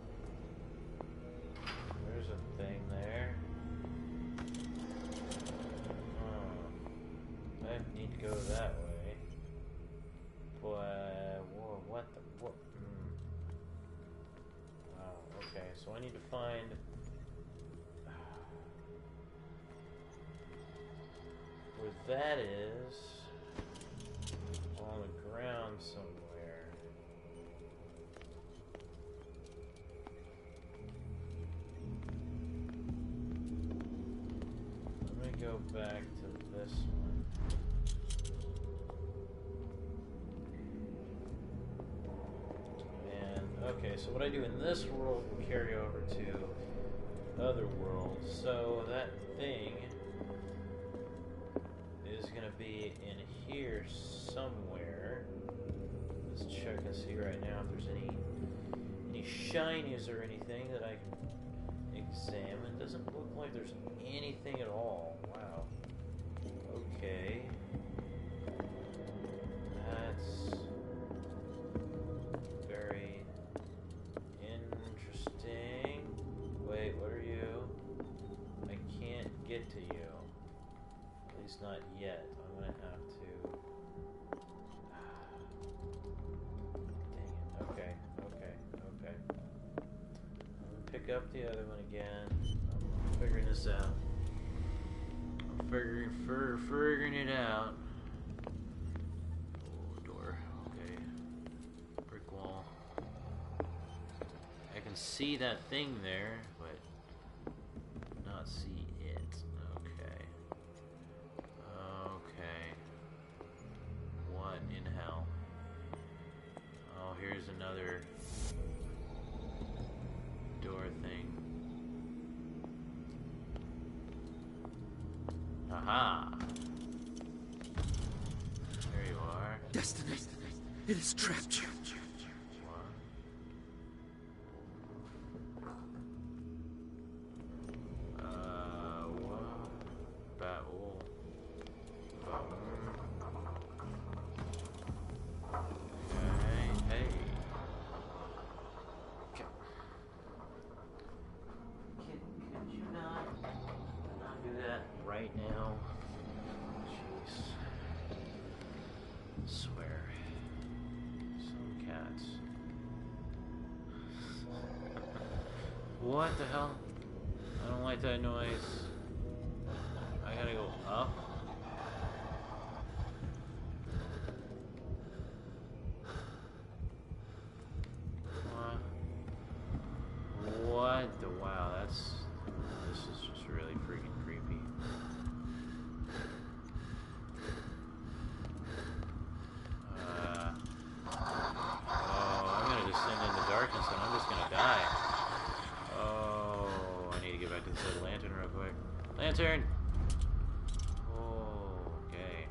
There's a thing there. I need to go that way. But, whoa, what the, what? Wow, okay, so I need to find... where that is, on the ground somewhere. Let me go back to this one. And, okay, so what I do in this world will carry over to other worlds. So that thing is going to be in here somewhere. Let's check and see right now if there's any shinies or anything that I can examine. Doesn't look like there's anything at all. Wow. Okay. That's very interesting. Wait, what are you? I can't get to you. At least not yet. I'm gonna have to... Dang it. Okay. I'm gonna pick up the other one again. I'm figuring this out. I'm figuring it out. Oh, door. Okay. Brick wall. I can see that thing there, but not see it. Okay. What in hell? Oh, here's another door thing. Aha! There you are. Destiny. It has trapped you. Right now. Jeez. I swear. Some cats. What the hell? I don't like that noise. I gotta go up. What the wow, this is just really freaking creepy. I'm gonna descend into darkness and I'm just gonna die. Oh, I need to get back to this little lantern real quick. Lantern! Oh, okay.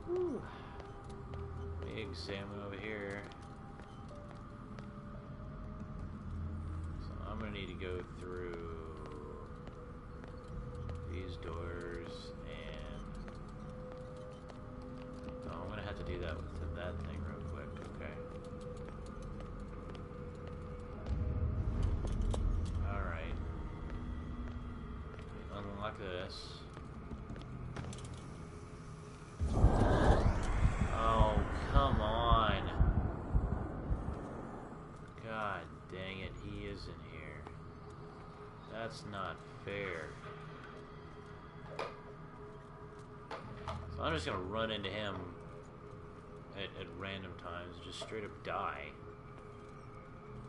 Whew. Big salmon over here. So I'm gonna need to go through these doors and... Oh, I'm gonna have to do that with that thing real quick, okay. Alright. Unlock this. Oh, come on. God dang it, he is in here. That's not fair. So I'm just gonna run into him at random times, just straight up die.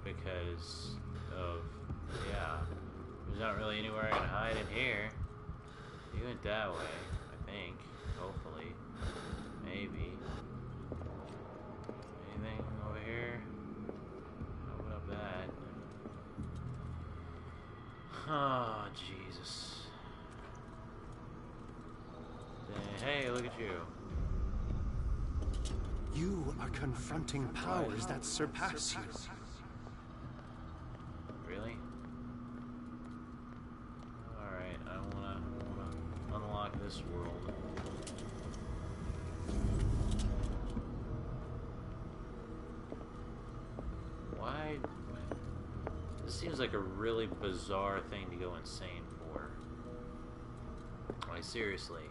Because of, yeah, there's not really anywhere I can hide in here. He went that way, I think, hopefully, maybe. Anything over here? Open up that. Oh, Jesus. Hey, look at you. You are confronting powers that surpass you. Really? Alright, I wanna unlock this world. Why? This seems like a really bizarre thing to go insane for. Like, seriously.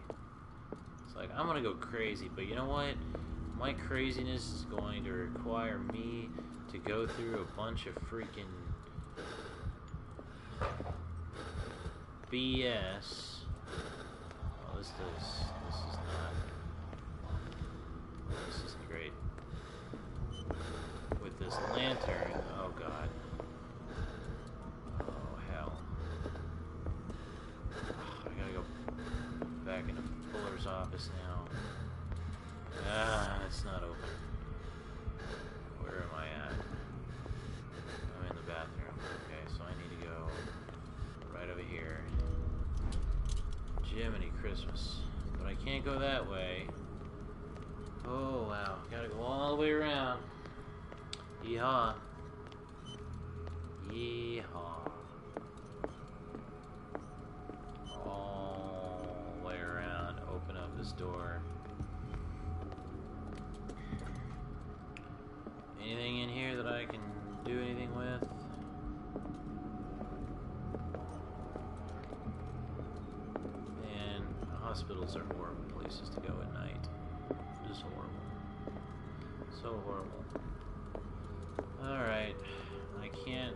It's like, I'm gonna go crazy, but you know what? My craziness is going to require me to go through a bunch of freaking BS. Oh, this is not. This isn't great. With this lantern, oh god. Oh hell. I gotta go back into Fuller's office now. Ah, it's not open. Where am I at? I'm in the bathroom. Okay, so I need to go right over here. Jiminy Christmas. But I can't go that way. Oh, wow. Gotta go all the way around. Yeehaw. Yeehaw. All the way around. Open up this door. Anything in here that I can do anything with? Man, hospitals are horrible places to go at night. Just horrible. So horrible. Alright. I can't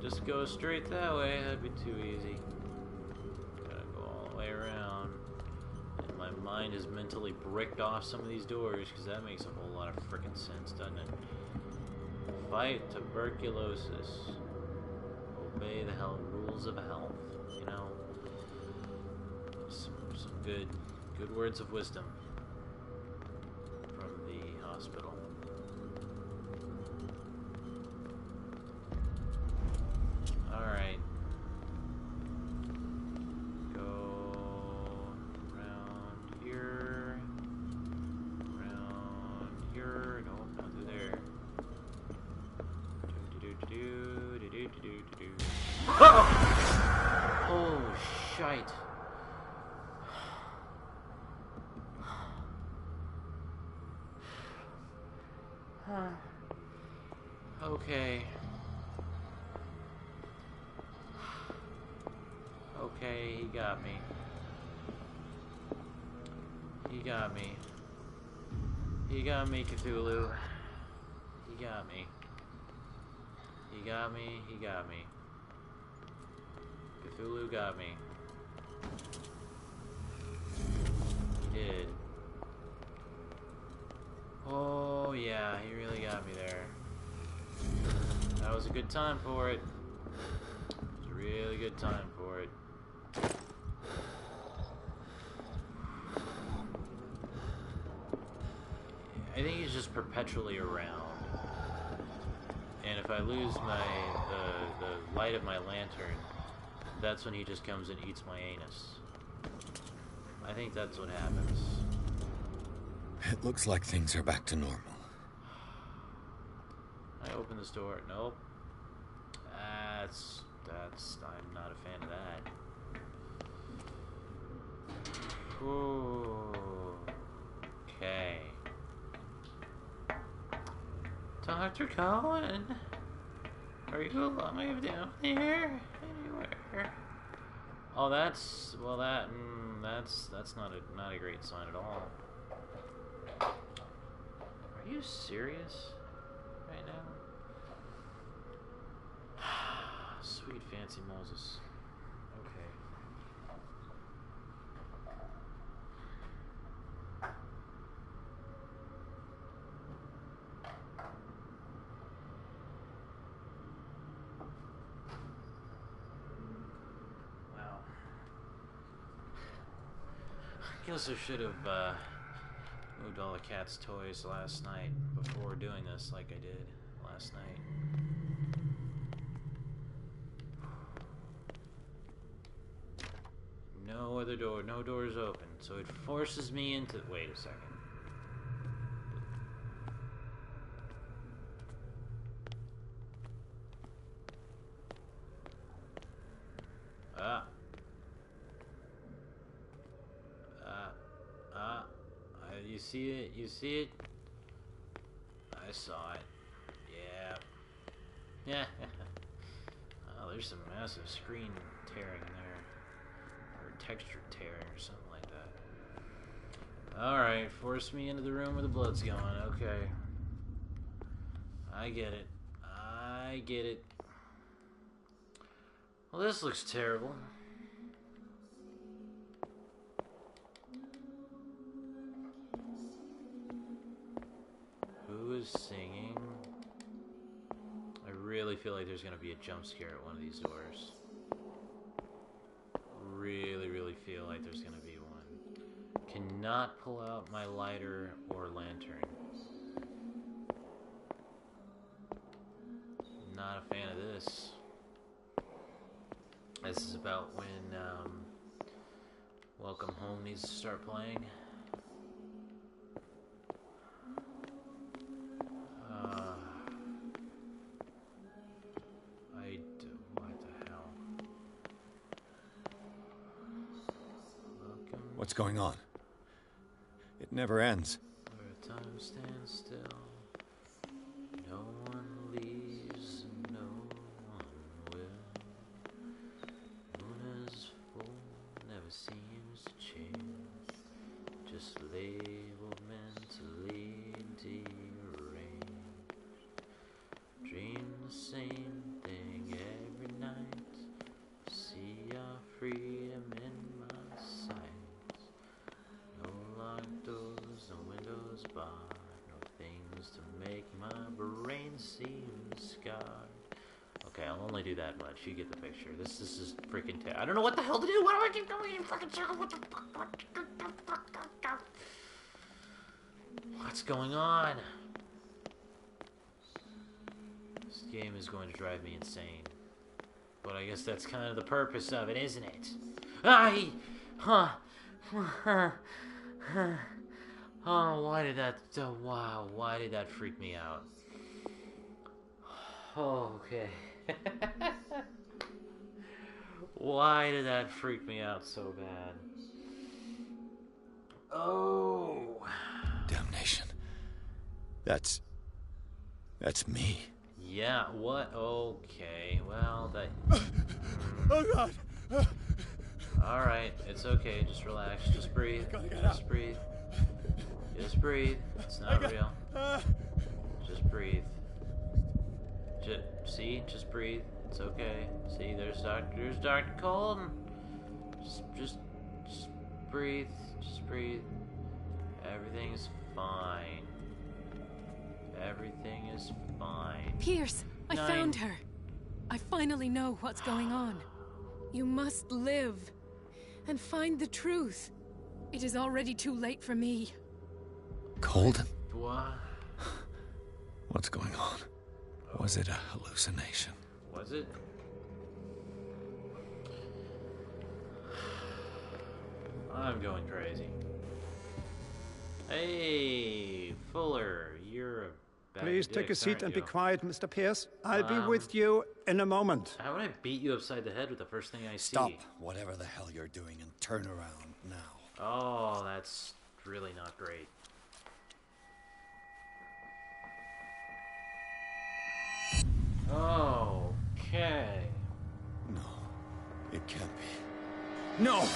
just go straight that way. That'd be too easy. Gotta go all the way around. And my mind has mentally bricked off some of these doors because that makes a whole lot of frickin' sense, doesn't it? Fight tuberculosis. Obey the rules of health. You know? Some good words of wisdom from the hospital. Alright. Go around here. Around here. Nope, not through there. Oh, shite. Okay. Okay, he got me. He got me. He got me, Cthulhu. He got me. He got me. He got me. Cthulhu got me. He did. Oh, yeah, he really got me there. That was a good time for it. It was a really good time for it. I think he's just perpetually around. And if I lose the light of my lantern, that's when he just comes and eats my anus. I think that's what happens. It looks like things are back to normal. I open this door. Nope. I'm not a fan of that. Ooh. Okay. Dr. Cohen, are you alive down there? Anywhere? Oh, that's not a great sign at all. Are you serious right now? Sweet fancy Moses. Okay. Wow. I guess I should have moved all the cat's toys last night before doing this like I did last night. No other door, no doors open, so it forces me into... Wait a second. You see it? You see it? I saw it. Yeah. Yeah. Oh, there's some massive screen tearing in there. Or texture tearing or something like that. Alright, force me into the room where the blood's going. Okay. I get it. I get it. Well, this looks terrible. really feel like there's gonna be a jump scare at one of these doors. Really, really feel like there's gonna be one. Cannot pull out my lighter or lantern. Not a fan of this. This is about when Welcome Home needs to start playing. What the hell? What's going on? It never ends. Where time stands still, no one leaves, and no one will. Moon is full, never seems to change. Just labeled mentally deranged. Dream the same thing every night. See our freedom in my sight. No locked doors, no windows barred, no things to make my brain seem scarred. Okay, I'll only do that much. You get the picture. This is freaking I don't know what the hell to do. Why do I keep going in fucking circles? What the fuck? What's going on? This game is going to drive me insane. But I guess that's kind of the purpose of it, isn't it? Oh, why did that... wow, why did that freak me out? Oh, okay. Why did that freak me out so bad? Oh. Damnation. That's me. Yeah, what? Okay, well, that... Oh, God! Alright, it's okay, just relax, just breathe, just breathe. Just breathe, it's not real. Just breathe. Just breathe, it's okay. See, there's Dr. Colton. Just breathe, just breathe. Everything's fine. Everything is fine. Pierce, I found her. I finally know what's going on. You must live and find the truth. It is already too late for me. Colton? What? What's going on? Was it a hallucination? Was it? I'm going crazy. Hey, Fuller, you're a bag Please of take a dicks, seat aren't and you? be quiet, Mr. Pierce. I'll be with you in a moment. How would I beat you upside the head with the first thing I see? Stop whatever the hell you're doing and turn around now. Oh, that's really not great. Okay. No, it can't be. No!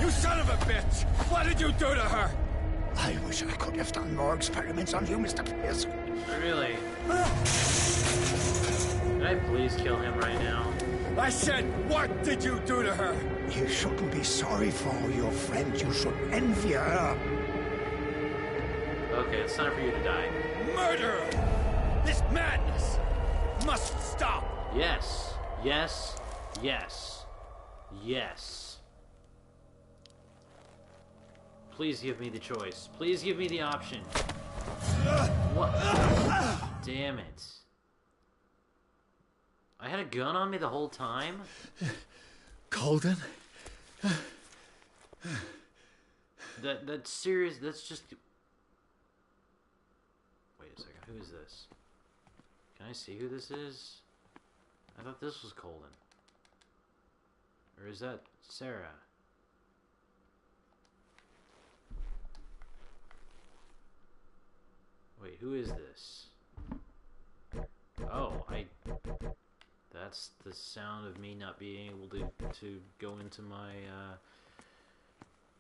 You son of a bitch! What did you do to her? I wish I could have done more experiments on you, Mr. Pierce. Really? Can I please kill him right now? I said, what did you do to her? You shouldn't be sorry for your friend. You should envy her. Okay, it's time for you to die. Murderer! This madness must stop! Yes. Yes. Yes. Yes. Please give me the choice. Please give me the option. What? Damn it. I had a gun on me the whole time? Colton? That's serious. That's just... Wait a second. Who is this? Can I see who this is? I thought this was Colton. Or is that Sarah? Wait, who is this? Oh, that's the sound of me not being able to go into my,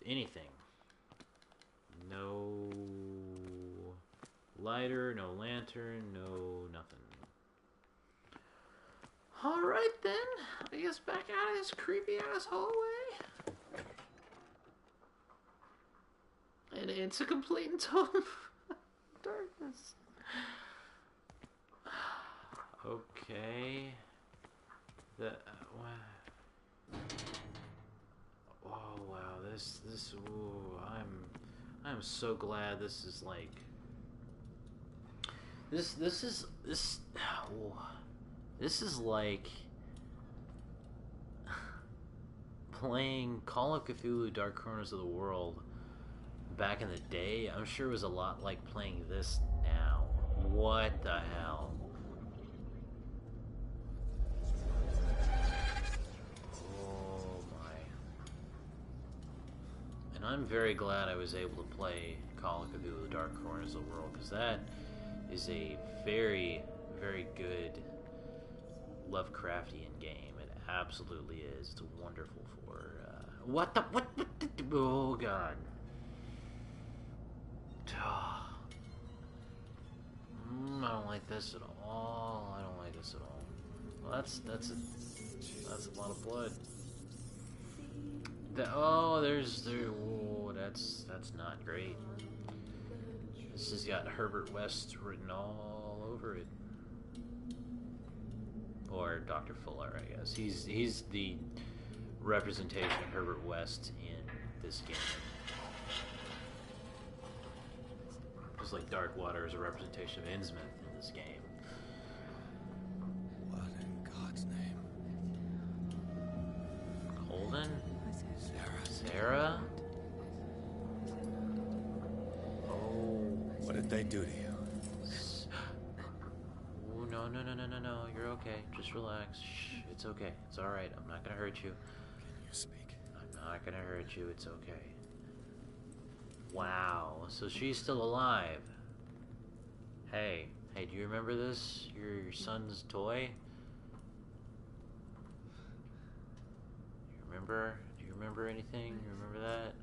anything. No lighter, no lantern, no nothing. Alright then, I guess back out of this creepy ass hallway. And it's a complete and total darkness. Okay. Oh wow, this. Ooh, I'm so glad this is like. This is like playing Call of Cthulhu: Dark Corners of the World back in the day. I'm sure it was a lot like playing this now. What the hell? Oh my. And I'm very glad I was able to play Call of Cthulhu: Dark Corners of the World, because that is a very, very good Lovecraftian game. It absolutely is. It's wonderful for what the oh god. I don't like this at all. I don't like this at all. Well, that's a lot of blood. Oh, that's not great. This has got Herbert West written all over it. Or Dr. Fuller, I guess. He's the representation of Herbert West in this game. Just like Darkwater is a representation of Innsmouth in this game. What in God's name? Holden? Sarah. Sarah? Oh. What did they do to you? Oh, no. You're okay. Just relax. Shh. It's okay. It's alright. I'm not gonna hurt you. Can you speak? I'm not gonna hurt you. It's okay. Wow. So she's still alive. Hey, do you remember this? Your son's toy? Do you remember anything? You remember that?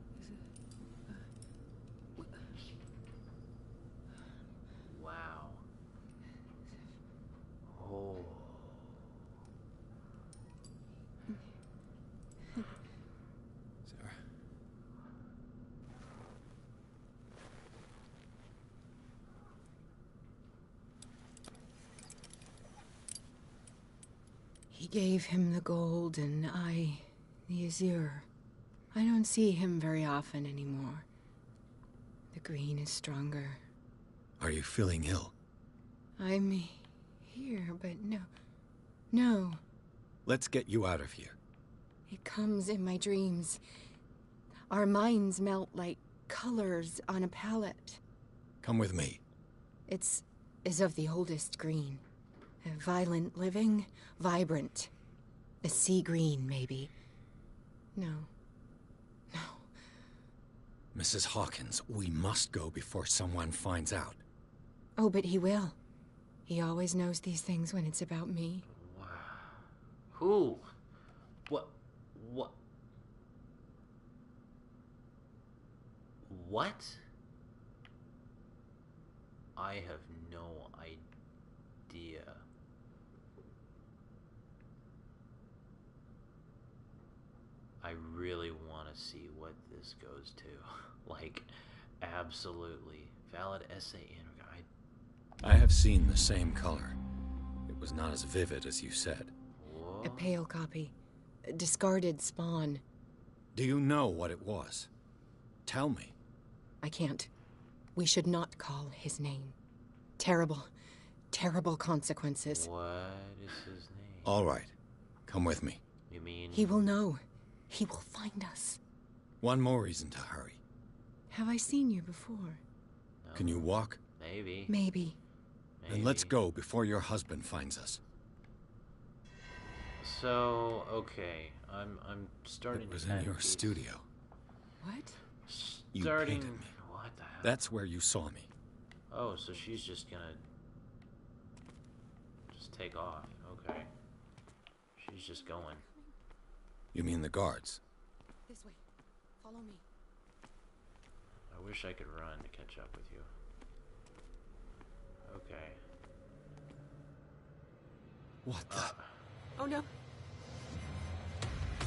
Wow. Oh. Sarah. He gave him the gold and I the azure. I don't see him very often anymore. The green is stronger. Are you feeling ill? I'm here, but no. Let's get you out of here. It comes in my dreams. Our minds melt like colors on a palette. Come with me. It's of the oldest green. A violent living, vibrant. A sea green, maybe. No. Mrs. Hawkins, we must go before someone finds out. Oh, but he will. He always knows these things when it's about me. Wow. Who? What? What? I have no idea. I really want to see what this goes to. Like, absolutely. Valid essay in. I have seen the same color. It was not as vivid as you said. What? A pale copy. A discarded spawn. Do you know what it was? Tell me. I can't. We should not call his name. Terrible consequences. What is his name? All right. Come with me. You mean... He will know. He will find us. One more reason to hurry. Have I seen you before? No. Can you walk? Maybe. Then let's go before your husband finds us. So, okay. I'm starting to... It was in your studio. What? You Starting... painted me. What the hell? That's where you saw me. Oh, so she's just gonna... just take off. Okay. She's just going. You mean the guards? This way. Follow me. I wish I could run to catch up with you. Okay. What the... Oh no.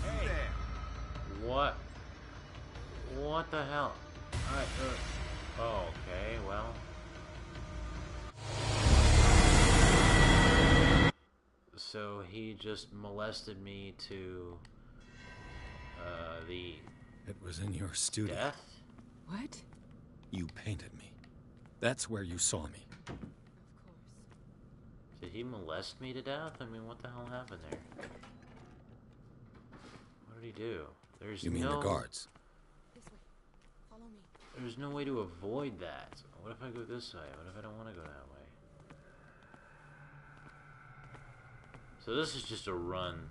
Hey there. What? What the hell? Oh, okay, well. so he just molested me to the... It was in your studio. Death? What? You painted me. That's where you saw me. Of course. Did he molest me to death? I mean, what the hell happened there? What did he do? There's You mean the guards? This way. Follow me. There's no way to avoid that. What if I go this way? What if I don't want to go that way? So this is just a run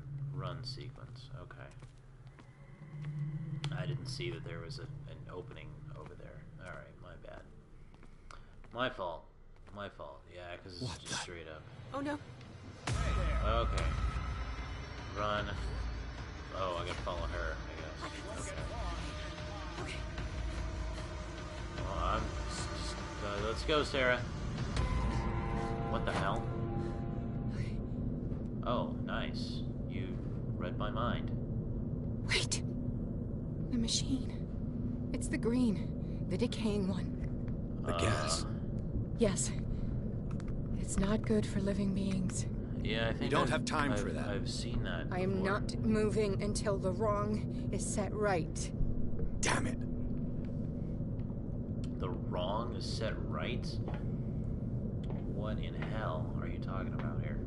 sequence. Okay. I didn't see that there was an opening over there. Alright, my bad. My fault. My fault. Yeah, because it's just straight up. Oh no. Okay. Run. Oh, I gotta follow her, I guess. Okay. Well, I'm just, let's go, Sarah. What the hell? Oh, nice. You read my mind. Wait. The machine. It's the green. The decaying one. The gas. Yes. It's not good for living beings. Yeah, I think we don't have time for that. I've seen that I am before. not moving until the wrong is set right. Damn it. The wrong is set right? What in hell are you talking about here?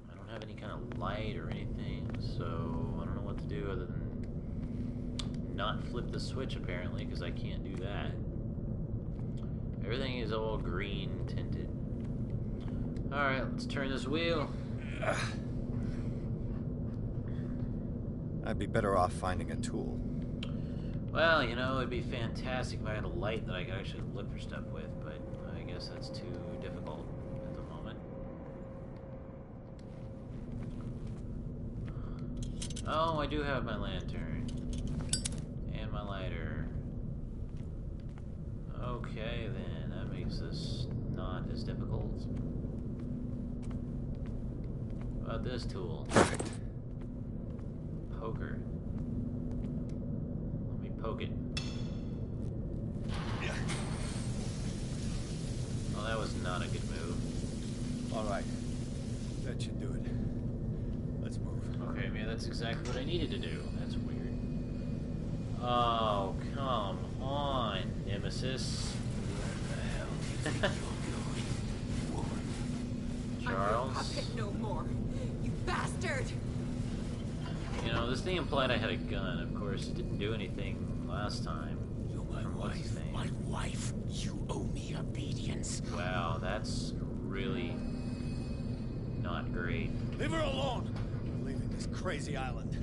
I don't have any kind of light or anything, so I don't know what to do other than not flip the switch, apparently, because I can't do that. Everything is all green tinted. Alright, let's turn this wheel. I'd be better off finding a tool. Well, you know, it'd be fantastic if I had a light that I could actually look for stuff with, but I guess that's too difficult at the moment. Oh, I do have my lantern. And my lighter. Okay, then. That makes this not as difficult. What about this tool? Perfect. Poker. Let me poke it. Oh, that was not a good move. All right. That should do it. Let's move. Okay, man, that's exactly what I needed to do. That's weird. Oh, come on, Nemesis. Where the hell do you think you're going, Charles? I'm your puppet no more, you bastard! You know, this thing implied I had a gun. Of course, it didn't do anything last time. You're my wife. My wife. You owe me obedience. Wow, that's really not great. Leave her alone. We're leaving this crazy island.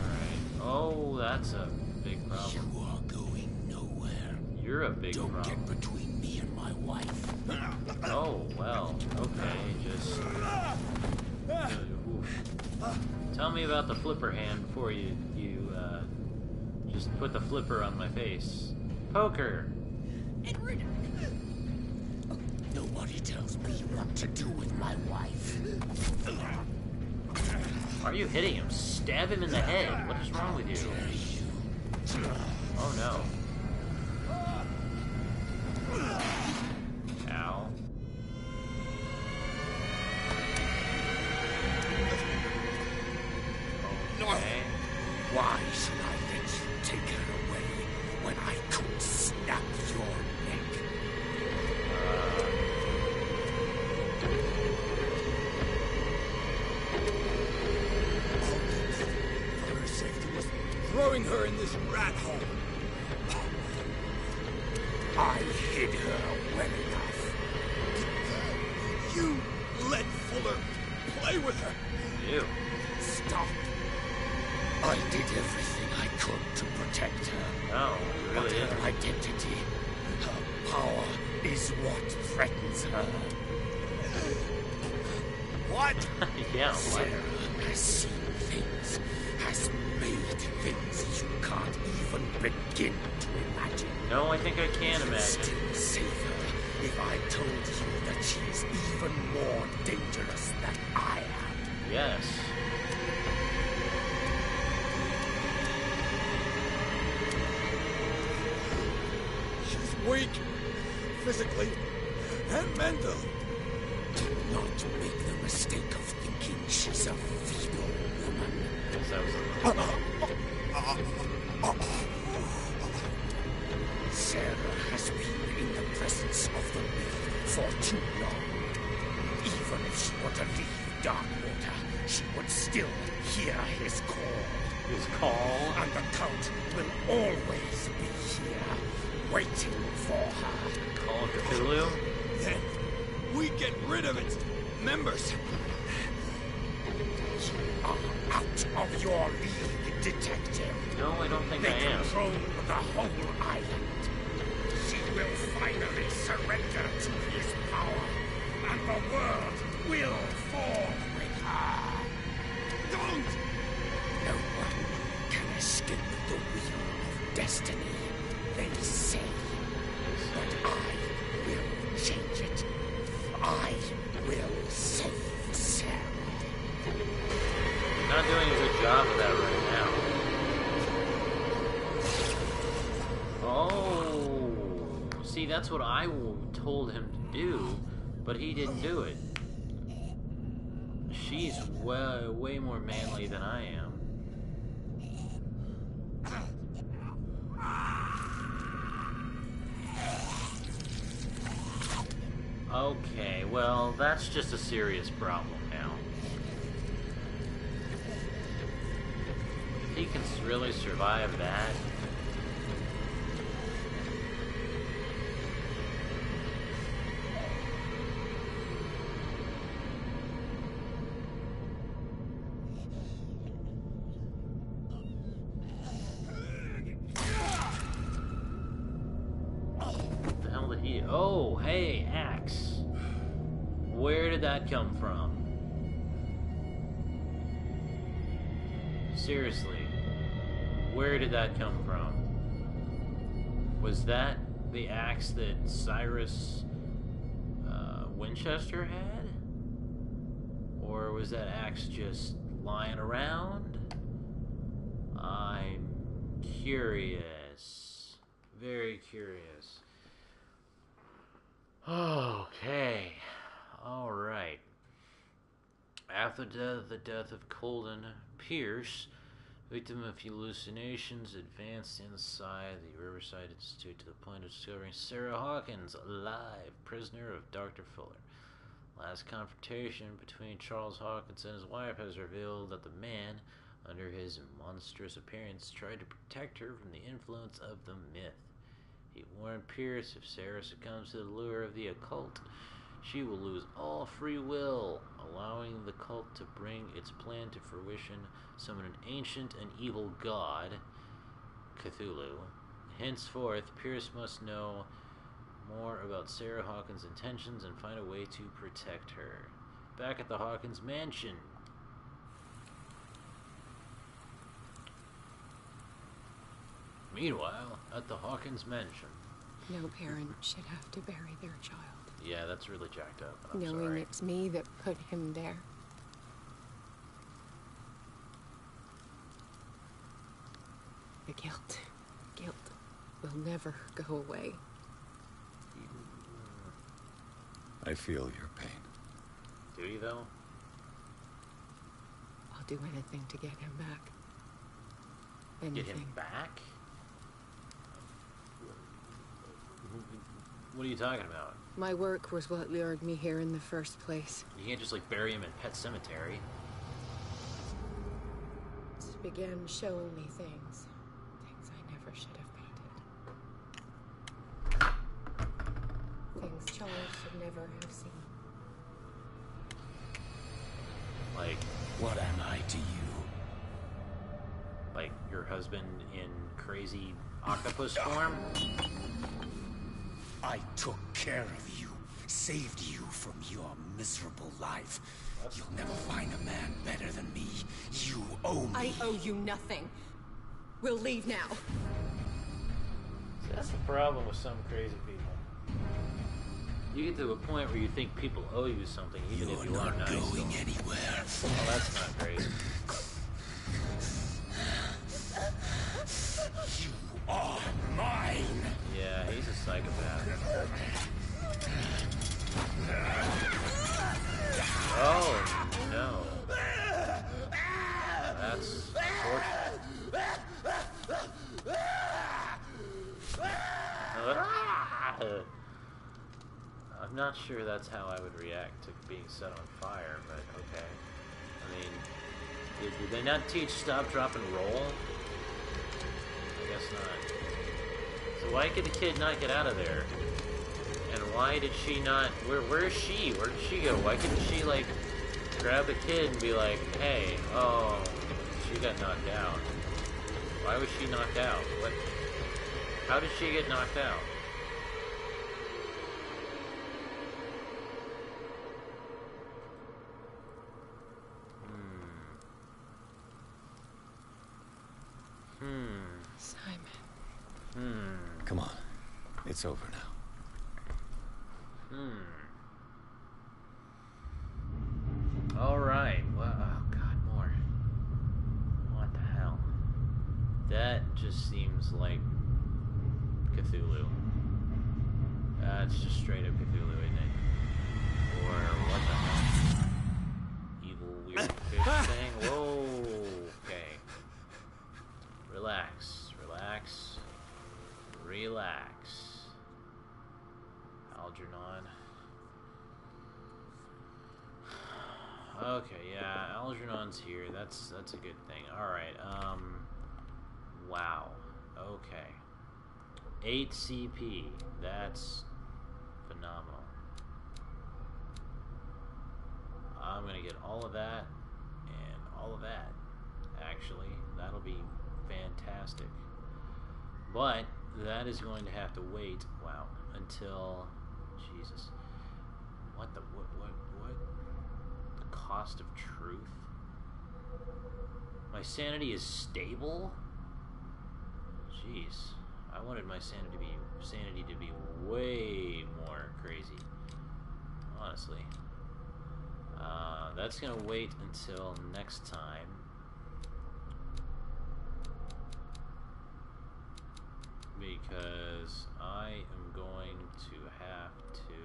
Alright. Oh, that's a big problem. You are going nowhere. You're a big Don't problem. get between me and my wife. Oh, well, okay, just... oof. Tell me about the flipper hand before you just put the flipper on my face. Poker! Edward! Nobody tells me what to do with my wife. Are you hitting him? Stab him in the head. What is wrong with you? Oh no. Ow. Okay. Why should I let you take her away when I could snap your neck? For her safety was throwing her in this rat hole. I hid her well enough. You let Fuller play with her. Ew. Stop. I did everything I could to protect her. No, you But really her didn't. identity, her power, is what threatens her. What? Yeah, what? Sarah has seen things, has made things you can't even begin to imagine. No, I think I can You'd imagine. still save her if I told you that she's even more dangerous than I am. Yes. She's weak, physically and mental. Do not make the mistake of thinking she's a feeble woman. Yes, that was Sarah has been in the presence of the myth for too long. Even if she were to leave Darkwater, she would still hear his call. His call? And the cult will always be here, waiting for her. Call of Cthulhu? Then we get rid of its members. You are out of your league, detective. No, I don't think I am. They control the whole island. She will finally surrender to his power, and the world will fall with her. Don't! No one can escape the wheel of destiny, they say. But I will change it. I will save Sarah. Not doing a good job of that right now. Oh, see, that's what I told him to do, but he didn't do it. She's way more manly than I am. Okay, well, that's just a serious problem now. If he can really survive that... What the hell did he... Oh, hey, axe. Where did that come from? Seriously, where did that come from? Was that the axe that Cyrus Winchester had? Or was that axe just lying around? I'm curious. Very curious. Okay. Alright. After the death of Colden Pierce, victim of hallucinations, advanced inside the Riverside Institute to the point of discovering Sarah Hawkins alive, prisoner of Dr. Fuller. Last confrontation between Charles Hawkins and his wife has revealed that the man, under his monstrous appearance, tried to protect her from the influence of the myth. He warned Pierce if Sarah succumbs to the lure of the occult, she will lose all free will, allowing the cult to bring its plan to fruition, summon an ancient and evil god, Cthulhu. Henceforth, Pierce must know more about Sarah Hawkins' intentions and find a way to protect her. Back at the Hawkins mansion. Meanwhile, at the Hawkins mansion. No parent should have to bury their child. Yeah, that's really jacked up. I'm Knowing sorry. it's me that put him there. The guilt will never go away. I feel your pain. Do you, though? I'll do anything to get him back. Get him back? What are you talking about? My work was what lured me here in the first place. You can't just, like, bury him in Pet Cemetery. It began showing me things I never should have painted. Things Charles should never have seen. Like, what am I to you? Like your husband in crazy octopus form? I took care of you, saved you from your miserable life. You'll never find a man better than me. You owe me. I owe you nothing. We'll leave now. See, that's the problem with some crazy people. You get to a point where you think people owe you something, even if you are nice. You're not going anywhere. Well, that's not great. You are mine! Yeah, he's a psychopath. Oh, no. That's unfortunate. I'm not sure that's how I would react to being set on fire, but okay. I mean, did they not teach stop, drop, and roll? I guess not. So why could the kid not get out of there? And why did she not... Where is she? Where did she go? Why couldn't she, like, grab the kid and be like, hey, oh, she got knocked out. Why was she knocked out? What? How did she get knocked out? Simon. Come on. It's over now. Alright, well, oh god, more. What the hell? That just seems like Cthulhu. It's just straight up Cthulhu, isn't it? Or what the hell? Evil weird fish thing? Whoa, okay. Relax, relax, relax. Algernon. Okay, yeah, Algernon's here. That's a good thing. Alright, wow. Okay. 8 CP. That's phenomenal. I'm gonna get all of that and all of that. Actually, that'll be fantastic. But that is going to have to wait, wow, until Jesus. What? The cost of truth? My sanity is stable? Jeez. I wanted my sanity to be way more crazy. Honestly. That's gonna wait until next time. Because I am going to have to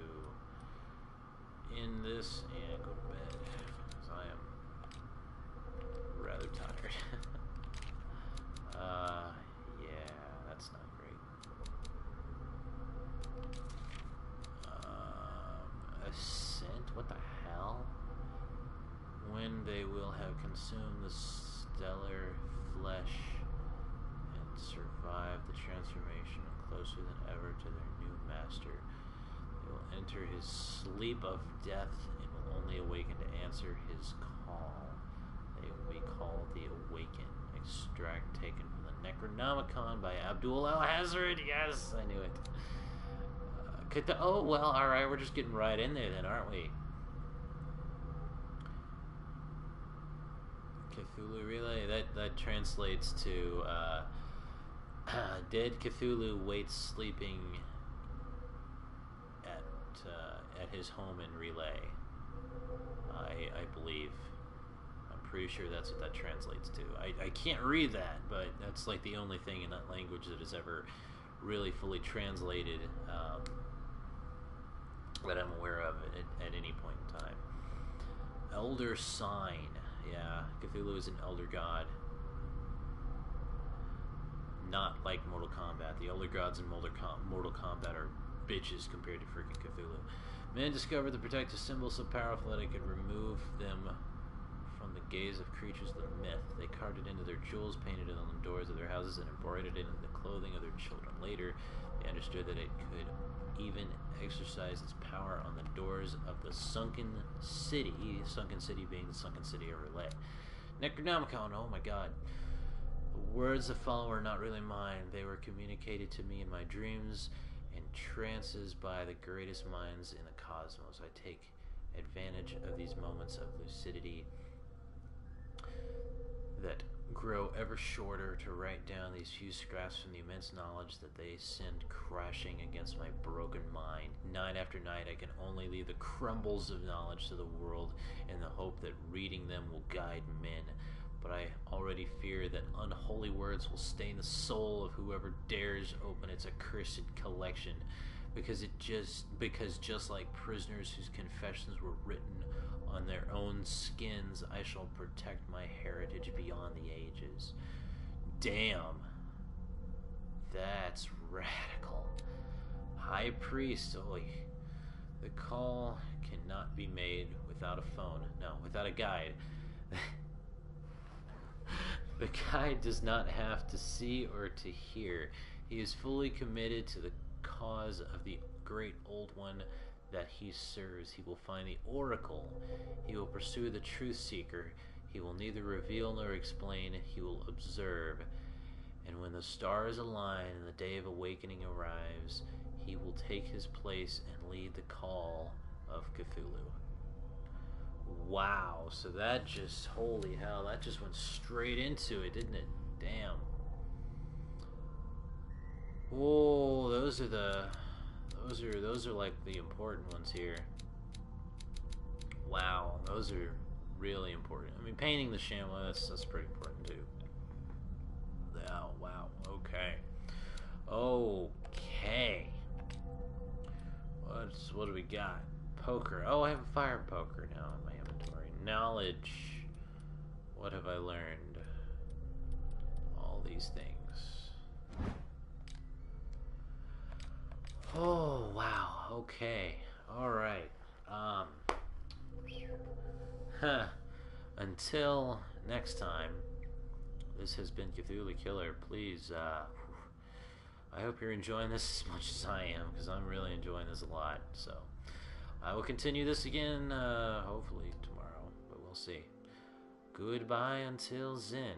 end this and go to bed. Because I am rather tired. Yeah, that's not great. Ascent? What the hell? When they will have consumed the stellar flesh and survived the transformation, closer than ever to their new master, they will enter his sleep of death and will only awaken to answer his call. They will be called the Awaken. Extract taken from the Necronomicon by Abdul Al-Hazard. Yes, I knew it. Oh, well, alright, we're just getting right in there then, aren't we? Cthulhu Relay, that translates to, dead Cthulhu waits sleeping at his home in Relay. I believe. I'm pretty sure that's what that translates to. I can't read that, but that's like the only thing in that language that is ever really fully translated that I'm aware of at any point in time. Elder Sign. Yeah, Cthulhu is an elder god. Not like Mortal Kombat. The elder gods in Mortal Kombat are bitches compared to freaking Cthulhu. Men discovered the protective symbol so powerful that it could remove them from the gaze of creatures of the myth. They carved it into their jewels, painted it on the doors of their houses, and embroidered it into the clothing of their children. Later, they understood that it could even exercise its power on the doors of the sunken city being the sunken city of Relay. Necronomicon, oh my god. The words that follow are not really mine. They were communicated to me in my dreams and trances by the greatest minds in the cosmos. I take advantage of these moments of lucidity that grow ever shorter to write down these few scraps from the immense knowledge that they send crashing against my broken mind. Night after night, I can only leave the crumbles of knowledge to the world in the hope that reading them will guide men. But I already fear that unholy words will stain the soul of whoever dares open its accursed collection, because just like prisoners whose confessions were written on their own skins, I shall protect my heritage beyond the ages. Damn. That's radical. High Priest, oy. The call cannot be made without a phone. No, without a guide. The guide does not have to see or to hear. He is fully committed to the cause of the great old one that he serves. He will find the oracle. He will pursue the truth seeker. He will neither reveal nor explain. He will observe. And when the stars align and the day of awakening arrives, he will take his place and lead the call of Cthulhu. Wow, so that just, holy hell, that just went straight into it, didn't it? Damn. Oh, those are like the important ones here. Wow, those are really important. I mean, painting the Shamla, that's pretty important too. Oh, wow, okay. Okay. What do we got? Poker. Oh, I have a fire poker now in my inventory. Knowledge. What have I learned? All these things. Oh, wow. Okay. Alright. Until next time, this has been Ktulukiller. Please, I hope you're enjoying this as much as I am, because I'm really enjoying this a lot. So, I will continue this again, hopefully tomorrow, but we'll see. Goodbye until then.